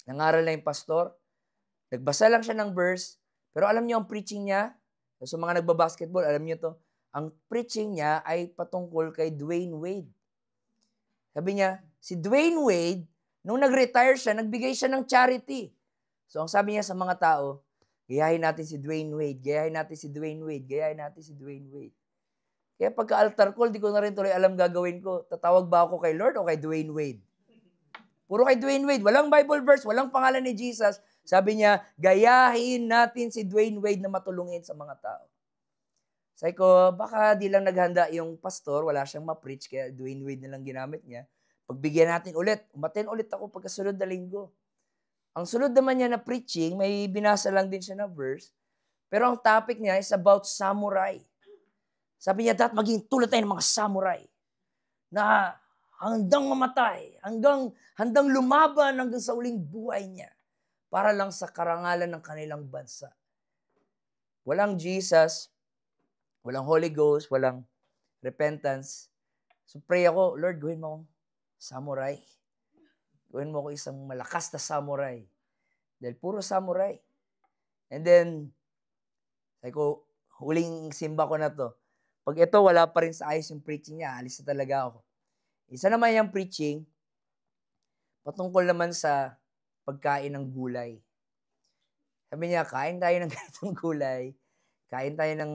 nangaral na yung pastor, nagbasa lang siya ng verse, pero alam niyo ang preaching niya, sa mga nagbabasketball, alam niyo to, ang preaching niya ay patungkol kay Dwayne Wade. Sabi niya, si Dwayne Wade, nung nag-retire siya, nagbigay siya ng charity. So ang sabi niya sa mga tao, gayahin natin si Dwayne Wade, gayahin natin si Dwayne Wade, gayahin natin si Dwayne Wade. Kaya pagka-altar call, di ko na rin tuloy alam gagawin ko. Tatawag ba ako kay Lord o kay Dwayne Wade? Puro kay Dwayne Wade. Walang Bible verse, walang pangalan ni Jesus. Sabi niya, gayahin natin si Dwayne Wade na matulungin sa mga tao. Sabi ko, baka di lang naghanda yung pastor, wala siyang ma-preach, kaya Dwayne Wade na lang ginamit niya. Pagbigyan natin ulit, umaten ulit ako pagkasunod na linggo. Ang sunod naman niya na preaching, may binasa lang din siya na verse, pero ang topic niya is about samurai. Sabi niya, dapat maging tulad tayo ng mga samurai na hanggang mamatay, hanggang lumaban hanggang sa uling buhay niya para lang sa karangalan ng kanilang bansa. Walang Jesus, walang Holy Ghost, walang repentance. So pray ako, Lord, gawin mo akong samurai. Gawin mo ako isang malakas na samurai. Dahil puro samurai. And then, sabi ko, huling simba ko na to. Pag ito, wala pa rin sa ayos yung preaching niya, alis na talaga ako. Isa naman yung preaching, patungkol naman sa pagkain ng gulay. Sabi niya, kain tayo ng ganitong gulay, kain tayo ng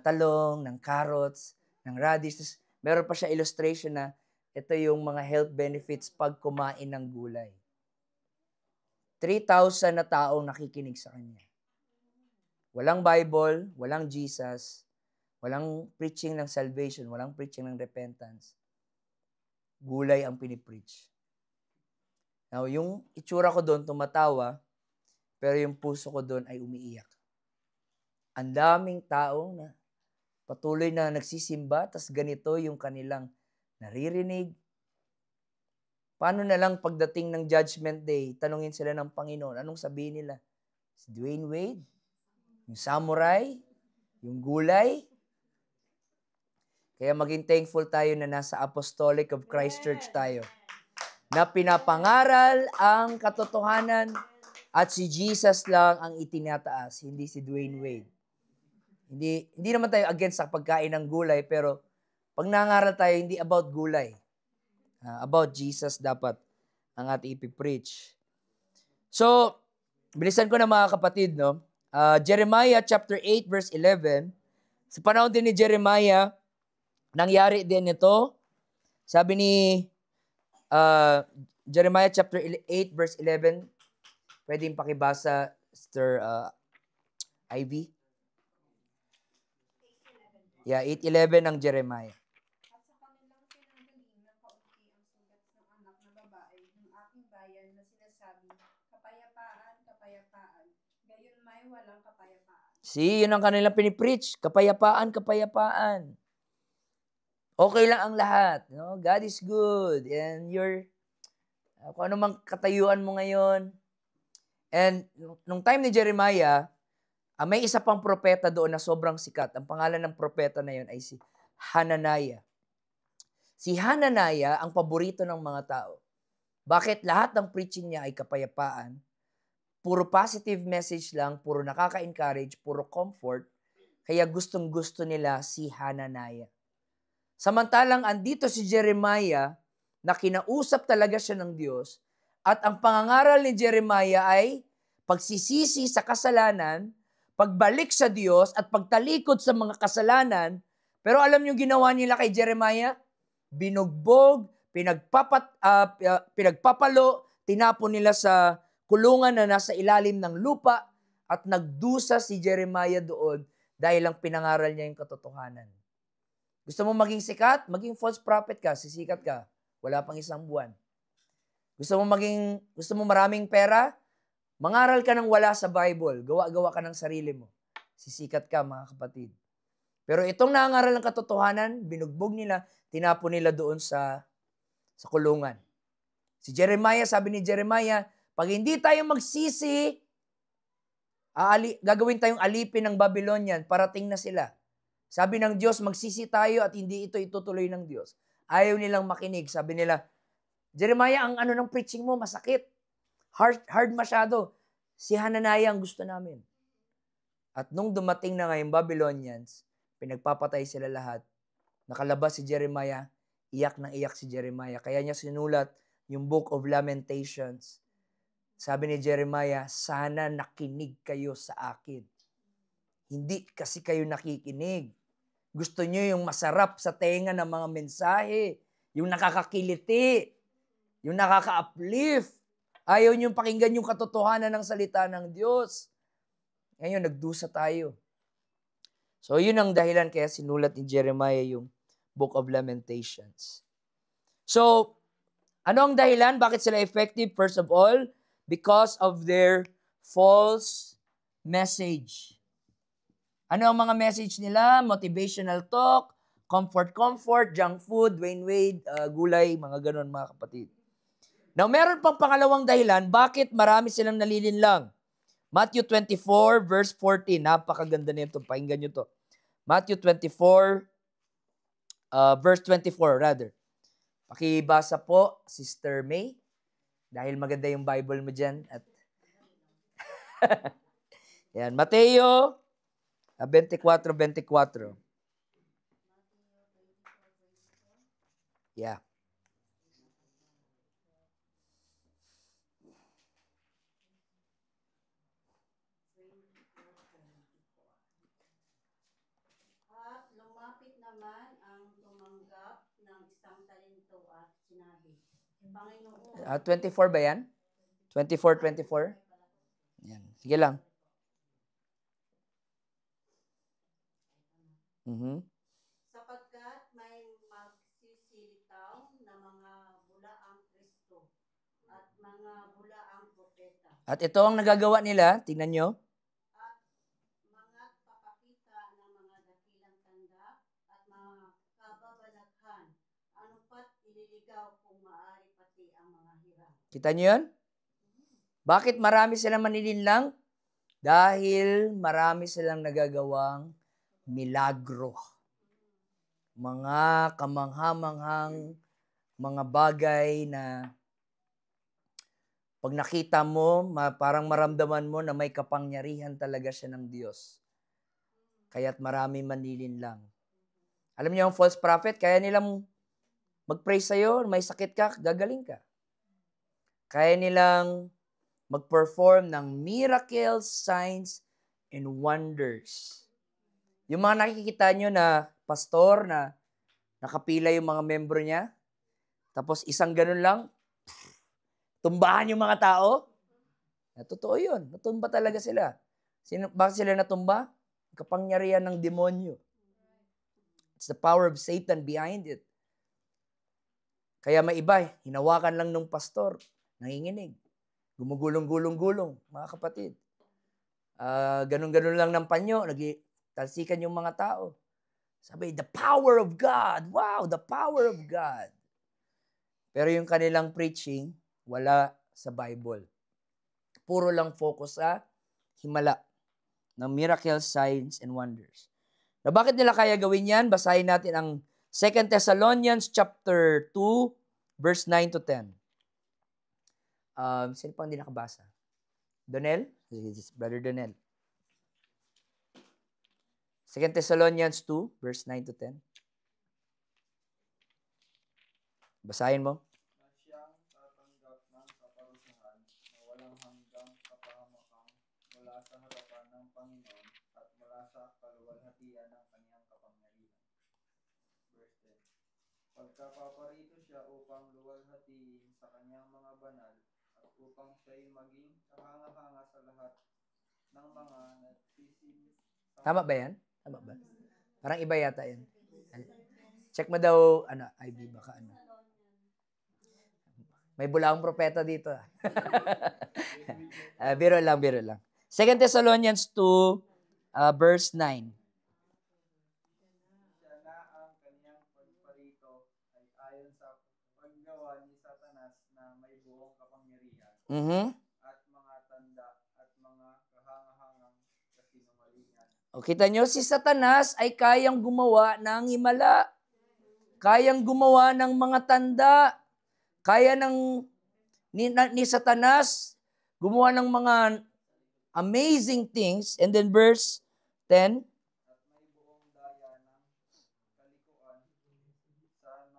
talong, ng carrots, ng radish. Tapos, meron pa siya illustration na ito yung mga health benefits pag kumain ng gulay. 3,000 na taong nakikinig sa kanya. Walang Bible, walang Jesus, walang preaching ng salvation, walang preaching ng repentance. Gulay ang pinipreach. Now, yung itsura ko doon, tumatawa, pero yung puso ko doon ay umiiyak. Ang daming tao na patuloy na nagsisimba, tas ganito yung kanilang naririnig. Paano na lang pagdating ng Judgment Day, tanungin sila ng Panginoon, anong sabihin nila? Si Dwayne Wade? Yung samurai? Yung gulay? Kaya maging thankful tayo na nasa Apostolic of Christ Church tayo. Na pinapangaral ang katotohanan at si Jesus lang ang itinataas, hindi si Dwayne Wade. Hindi naman tayo against sa pagkain ng gulay, pero pag nangaral tayo, hindi about gulay. About Jesus dapat ang ating ipipreach. So, bilisan ko na mga kapatid, no? Jeremiah chapter 8 verse 11. Sa panahon din ni Jeremiah, nangyari din ito. Sabi ni Jeremiah chapter 8 verse 11. Pwedeng pakibasa, Sister Ivy. Yeah, 8:11 ng Jeremiah. At sa kanilang pinanggaling ng kaunti ang sugat ng anak na babae ng aking bayan na sinasabi, kapayapaan, kapayapaan, gayon may walang kapayapaan. See, yun ang kanilang pinipreach. Kapayapaan, kapayapaan. Okay lang ang lahat. No? God is good. And kung ano mang katayuan mo ngayon. And nung time ni Jeremiah, may isa pang propeta doon na sobrang sikat. Ang pangalan ng propeta na yun ay si Hananiah. Si Hananiah ang paborito ng mga tao. Bakit lahat ng preaching niya ay kapayapaan? Puro positive message lang, puro nakaka-encourage, puro comfort. Kaya gustong-gusto nila si Hananiah. Samantalang andito si Jeremiah na kinausap talaga siya ng Diyos at ang pangangaral ni Jeremiah ay pagsisisi sa kasalanan, pagbalik sa Diyos at pagtalikod sa mga kasalanan. Pero alam niyo ginawa nila kay Jeremiah? Binugbog, pinagpapalo, tinapon nila sa kulungan na nasa ilalim ng lupa at nagdusa si Jeremiah doon dahil lang pinangaral niya yung katotohanan. Gusto mo maging sikat? Maging false prophet ka, sisikat ka. Wala pang 1 buwan. Gusto mo maraming pera? Mangaral ka ng wala sa Bible. Gawa-gawa ka ng sarili mo. Sisikat ka, mga kapatid. Pero itong nangaral ng katotohanan, binugbog nila, tinapon nila doon sa kulungan. Si Jeremiah, sabi ni Jeremiah, pag hindi tayo magsisi, gagawin tayong alipin ng Babylonian, parating na sila. Sabi ng Diyos, magsisi tayo at hindi ito itutuloy ng Diyos. Ayaw nilang makinig. Sabi nila, Jeremiah, ang ng preaching mo, masakit. Hard masyado. Si Hananiah ang gusto namin. At nung dumating na ngayong Babylonians, pinagpapatay sila lahat. Nakalabas si Jeremiah, iyak ng iyak si Jeremiah. Kaya niya sinulat yung Book of Lamentations. Sabi ni Jeremiah, sana nakinig kayo sa akin. Hindi kasi kayo nakikinig. Gusto niyo yung masarap sa tenga ng mga mensahe, yung nakakakiliti, yung nakaka-uplift. Ayaw niyong pakinggan yung katotohanan ng salita ng Diyos. Ngayon, nagdusa tayo. So, yun ang dahilan kaya sinulat ni Jeremiah yung Book of Lamentations. So, ano ang dahilan? Bakit sila effective? First of all, because of their false message. Ano ang mga message nila? Motivational talk, comfort, junk food, Wade, gulay, mga ganon mga kapatid. Now, meron pang pangalawang dahilan, bakit marami silang nalilinlang. Matthew 24, verse 14. Napakaganda nito. Pakinggan nyo to. Matthew 24, verse 24 rather. Pakibasa po, Sister May. Dahil maganda yung Bible mo dyan. At yan, Mateo 24:24. Yeah. At lumapit naman ang tumanggap ng isang talento at sinabi, Panginoon, 24 ba yan? 24. Yan. Sige lang. sapagkat may magsisilitaw na mga bulaang Kristo at mga bulaang propeta At ito ang nagagawa nila. Tingnan nyo. at mga papakita ng mga dakilang tanda at mga kababalaghan, ano pat ililigaw kung maaari pati ang mga hirang. Kita nyo yun? Bakit marami silang manilinlang? Dahil marami silang nagagawang milagro. Mga kamanghamanghang mga bagay na pag nakita mo, parang maramdaman mo na may kapangyarihan talaga siya ng Diyos. Kaya't marami manilinlang. Alam niyo ang false prophet, kaya nilang mag-pray sa'yo, may sakit ka, gagaling ka. Kaya nilang mag-perform ng miracles, signs, and wonders. Yung mga nakikita nyo na pastor na nakapila yung mga membro niya, tapos isang ganun lang, tumbahan yung mga tao. Totoo yun. Natumba talaga sila. Bakit sila natumba? Kapangyarihan ng demonyo. It's the power of Satan behind it. Kaya may iba, hinawakan lang ng pastor, nanginginig. Gumugulong-gulong-gulong, mga kapatid. Ganun-ganun lang ng panyo, talsikan yung mga tao. Sabi, the power of God. Wow, the power of God. Pero yung kanilang preaching, wala sa Bible. Puro lang focus sa himala ng miracles, signs, and wonders. Na bakit nila kaya gawin yan? Basahin natin ang 2 Thessalonians chapter 2, verse 9 to 10. Sino pang hindi nakabasa? Donel? Brother Donel. 2 Thessalonians 2, verse 9 to 10. Basahin mo. Na siyang tatanggap ng kaparusahan na walang hanggang kapahamakan mula sa harapan ng Panginoon Verse 10. Pagkapaparito siya upang luwalhatiin sa kanyang mga banal at upang siya'y maging kahanga-hanga sa lahat ng mga Tama ba yan? Tama ba? Parang iba yata yan. Check mo daw, IB, baka ano. May bulaang propeta dito. Biro lang. 2 Thessalonians 2, verse 9. siya na ang kanyang pagparito ay ayon sa paggawa ni Satanas na may buong kapangyarihan at mga tanda at mga kahanga-hangang kasinungalingan. O, kita nyo, si Satanas ay kayang gumawa ng himala. Kayang gumawa ng mga tanda. Kaya ni Satanas gumawa ng mga amazing things. And then verse 10. At may buong daya ng kalikuan sa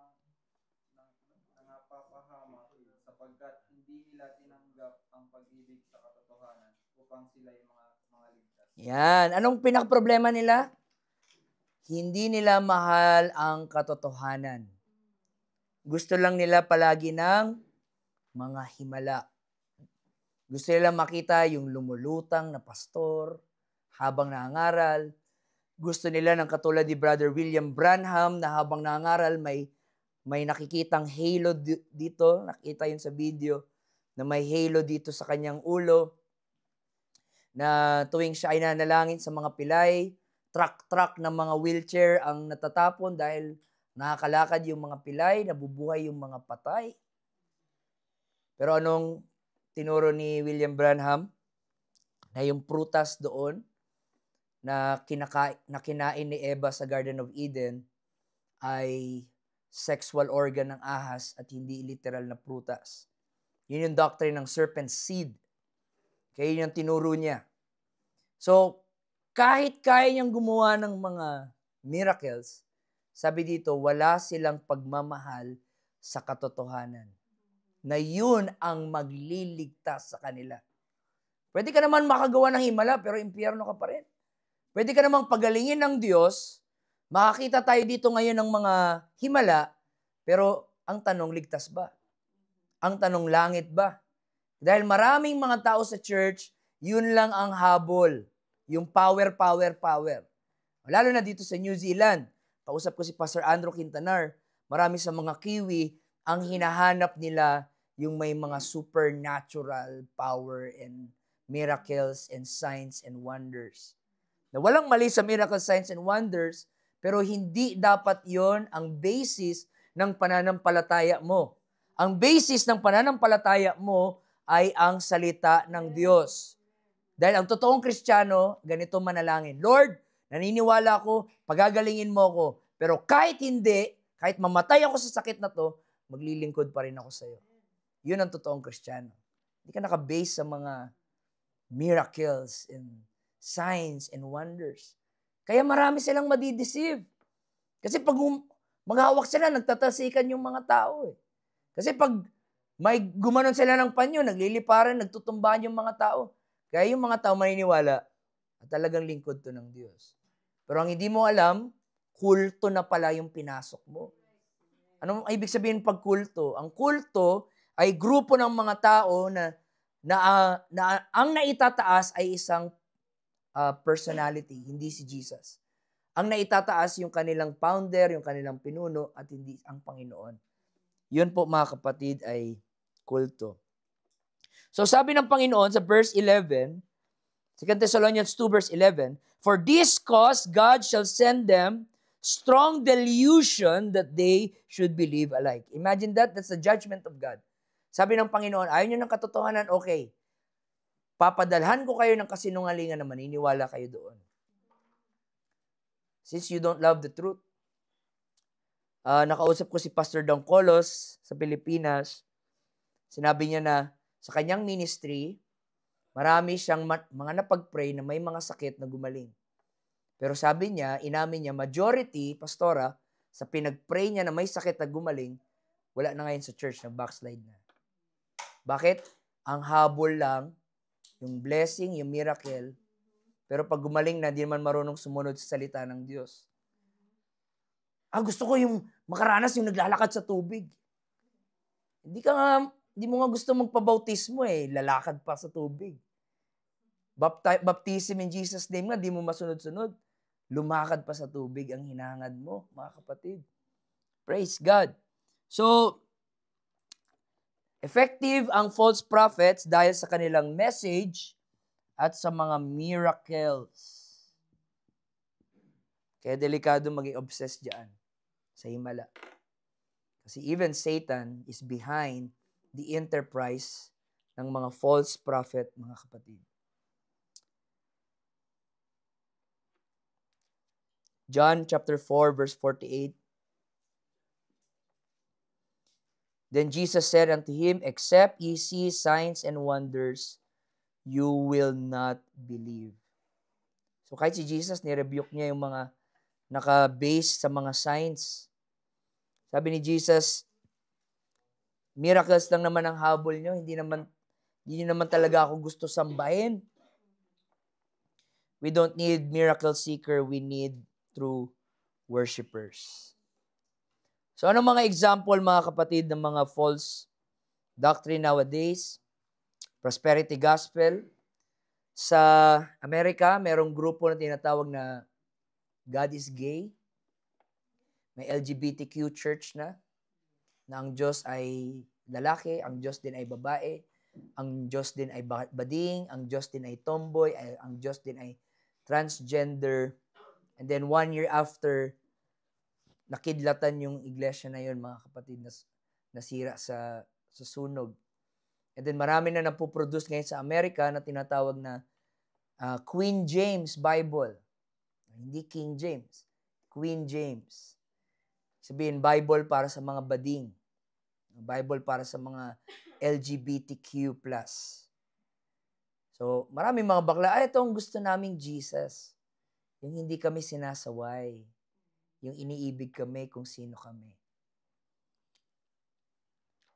nangapapahamak sapagkat hindi nila tinanggap ang pag-ibig sa katotohanan upang sila'y mga ligtas. Yan. Anong pinaka-problema nila? Hindi nila mahal ang katotohanan. Gusto lang nila palagi ng mga himala. Gusto nila makita yung lumulutang na pastor habang nangangaral. Gusto nila ng katulad ni Brother William Branham na habang nangangaral may nakikitang halo dito. Nakita yun sa video na may halo dito sa kanyang ulo. Na tuwing siya ay nanalangin sa mga pilay, truck ng mga wheelchair ang natatapon dahil nakakalakad yung mga pilay, nabubuhay yung mga patay. Pero anong tinuro ni William Branham? Na yung prutas doon na kinain ni Eva sa Garden of Eden ay sexual organ ng ahas at hindi literal na prutas. Yun yung doctrine ng serpent seed. Kaya yun yung tinuro niya. So, kahit kaya niyang gumawa ng mga miracles, sabi dito, wala silang pagmamahal sa katotohanan. Na yun ang magliligtas sa kanila. Pwede ka naman makagawa ng himala, pero impyerno ka pa rin. Pwede ka namang pagalingin ng Diyos, makakita tayo dito ngayon ng mga himala, pero ang tanong, ligtas ba? Ang tanong, langit ba? Dahil maraming mga tao sa church, yun lang ang habol. Yung power. Lalo na dito sa New Zealand. Kausap ko si Pastor Andrew Quintanar. Marami sa mga Kiwi, ang hinahanap nila yung may mga supernatural power and miracles and signs and wonders. Na walang mali sa miracles, signs, and wonders, pero hindi dapat yon ang basis ng pananampalataya mo. Ang basis ng pananampalataya mo ay ang salita ng Diyos. Dahil ang totoong Kristiyano, ganito manalangin, Lord, naniniwala ako, pagagalingin mo ako. Pero kahit hindi, kahit mamatay ako sa sakit na to, maglilingkod pa rin ako sa iyo. Yun ang totoong Kristiyano. Hindi ka nakabase sa mga miracles and signs and wonders. Kaya marami silang madideceive. Kasi pag maghawak sila, nagtatasikan yung mga tao. Kasi pag may gumanon sila ng panyo, nagliliparan, nagtutumbahan yung mga tao. Kaya yung mga tao maniniwala at talagang lingkod to ng Diyos. Pero ang hindi mo alam, kulto na pala yung pinasok mo. Anong ibig sabihin pag kulto? Ang kulto ay grupo ng mga tao na ang naitataas ay isang personality, hindi si Jesus. Ang naitataas yung kanilang founder, yung kanilang pinuno, at hindi ang Panginoon. Yun po mga kapatid ay kulto. So sabi ng Panginoon sa verse 11, 2 Thessalonians 2 verse 11, for this cause God shall send them strong delusion that they should believe alike. Imagine that, that's the judgment of God. Sabi ng Panginoon, ayaw nyo ng katotohanan, okay. Papadalhan ko kayo ng kasinungalingan na maniniwala kayo doon. Since you don't love the truth. Nakausap ko si Pastor Don Colos sa Pilipinas. Sinabi niya na sa kanyang ministry, marami siyang mga napag-pray na may mga sakit na gumaling. Pero sabi niya, inamin niya, majority, pastora, sa pinag-pray niya na may sakit na gumaling, wala na ngayon sa church, nag-backslide na. Bakit? Ang habol lang, yung blessing, yung miracle, pero pag gumaling na, di naman marunong sumunod sa salita ng Diyos. Gusto ko yung makaranas yung naglalakad sa tubig. Hindi mo nga gusto magpabautismo lalakad pa sa tubig. Baptism in Jesus' name nga, di mo masunod-sunod. Lumakad pa sa tubig ang hinahangad mo, mga kapatid. Praise God. So, effective ang false prophets dahil sa kanilang message at sa mga miracles. Kaya delikado maging obsessed dyan sa himala. Kasi even Satan is behind the enterprise ng mga false prophet, mga kapatid. John chapter 4, verse 48. Then Jesus said unto him, except ye see signs and wonders, you will not believe. So kahit si Jesus, nirebuke niya yung mga naka-base sa mga signs. Sabi ni Jesus, miracles lang naman ang habol nyo, hindi naman talaga ako gusto sambahin. We don't need miracle seeker, we need true worshipers. So ano mga example, mga kapatid, ng mga false doctrine nowadays? Prosperity gospel. Sa Amerika, merong grupo na tinatawag na God is gay. May LGBTQ church na ang Diyos ay lalaki, ang Diyos din ay babae, ang Diyos din ay bading, ang Diyos din ay tomboy, ang Diyos din ay transgender. And then 1 year after, nakidlatan yung iglesia na yun, mga kapatid, nasira sa sunog. And then marami na napoproduce ngayon sa Amerika na tinatawag na Queen James Bible. Hindi King James. Queen James. Sabihin, Bible para sa mga bading. Bible para sa mga LGBTQ+. So, marami mga bakla, ito ang gusto naming Jesus. Yung hindi kami sinasaway. Yung iniibig kami kung sino kami.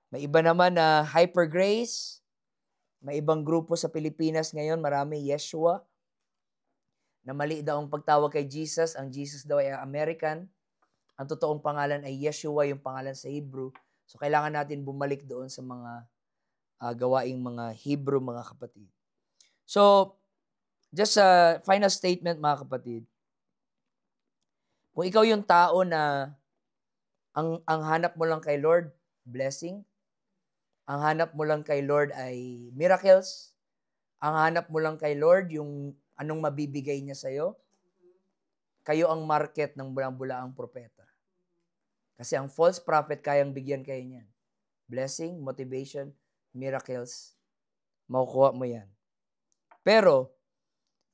May iba naman na Hyper Grace. May ibang grupo sa Pilipinas ngayon, marami, Yeshua. Na mali daw ang pagtawag kay Jesus. Ang Jesus daw ay American. Ang totoong pangalan ay Yeshua, yung pangalan sa Hebrew. So, kailangan natin bumalik doon sa mga gawaing mga Hebrew, mga kapatid. So, just a final statement, mga kapatid. Kung ikaw yung tao na ang hanap mo lang kay Lord, blessing. Ang hanap mo lang kay Lord ay miracles. Ang hanap mo lang kay Lord yung anong mabibigay niya sa'yo. Kayo ang market ng bulang-bulaang propeta. Kasi ang false prophet kayang bigyan kayo niyan. Blessing, motivation, miracles. Makukuha mo yan. Pero,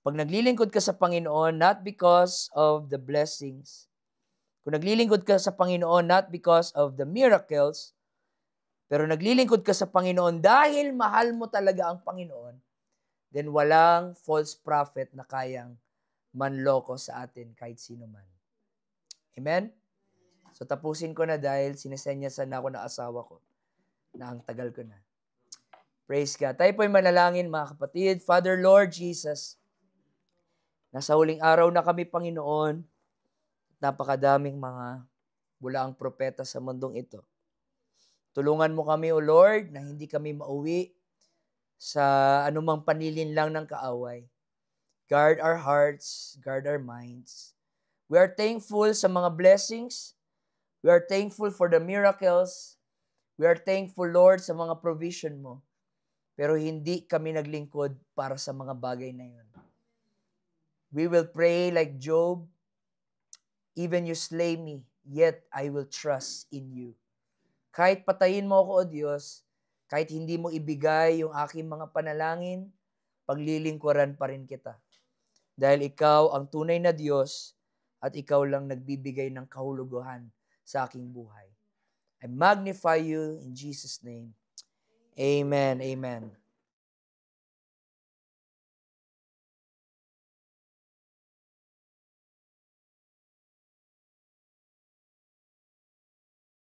pag naglilingkod ka sa Panginoon, not because of the blessings, kung naglilingkod ka sa Panginoon, not because of the miracles, pero naglilingkod ka sa Panginoon dahil mahal mo talaga ang Panginoon, then walang false prophet na kayang manloko sa atin kahit sino man. Amen? So tapusin ko na dahil sinisenyasan na ako ng asawa ko na ang tagal ko na. Praise God. Tayo po'y manalangin, mga kapatid. Father, Lord Jesus, nasa huling araw na kami, Panginoon. Napakadaming mga bulaang propeta sa mundong ito. Tulungan mo kami, O Lord, na hindi kami mauwi sa anumang panilin lang ng kaaway. Guard our hearts, guard our minds. We are thankful sa mga blessings. We are thankful for the miracles. We are thankful, Lord, sa mga provision mo. Pero hindi kami naglingkod para sa mga bagay na yun. We will pray like Job, even you slay me, yet I will trust in you. Kahit patayin mo ako, O Diyos, kahit hindi mo ibigay yung aking mga panalangin, paglilingkuran pa rin kita. Dahil ikaw ang tunay na Diyos at ikaw lang nagbibigay ng kahulugan sa aking buhay. I magnify you in Jesus' name. Amen. Amen.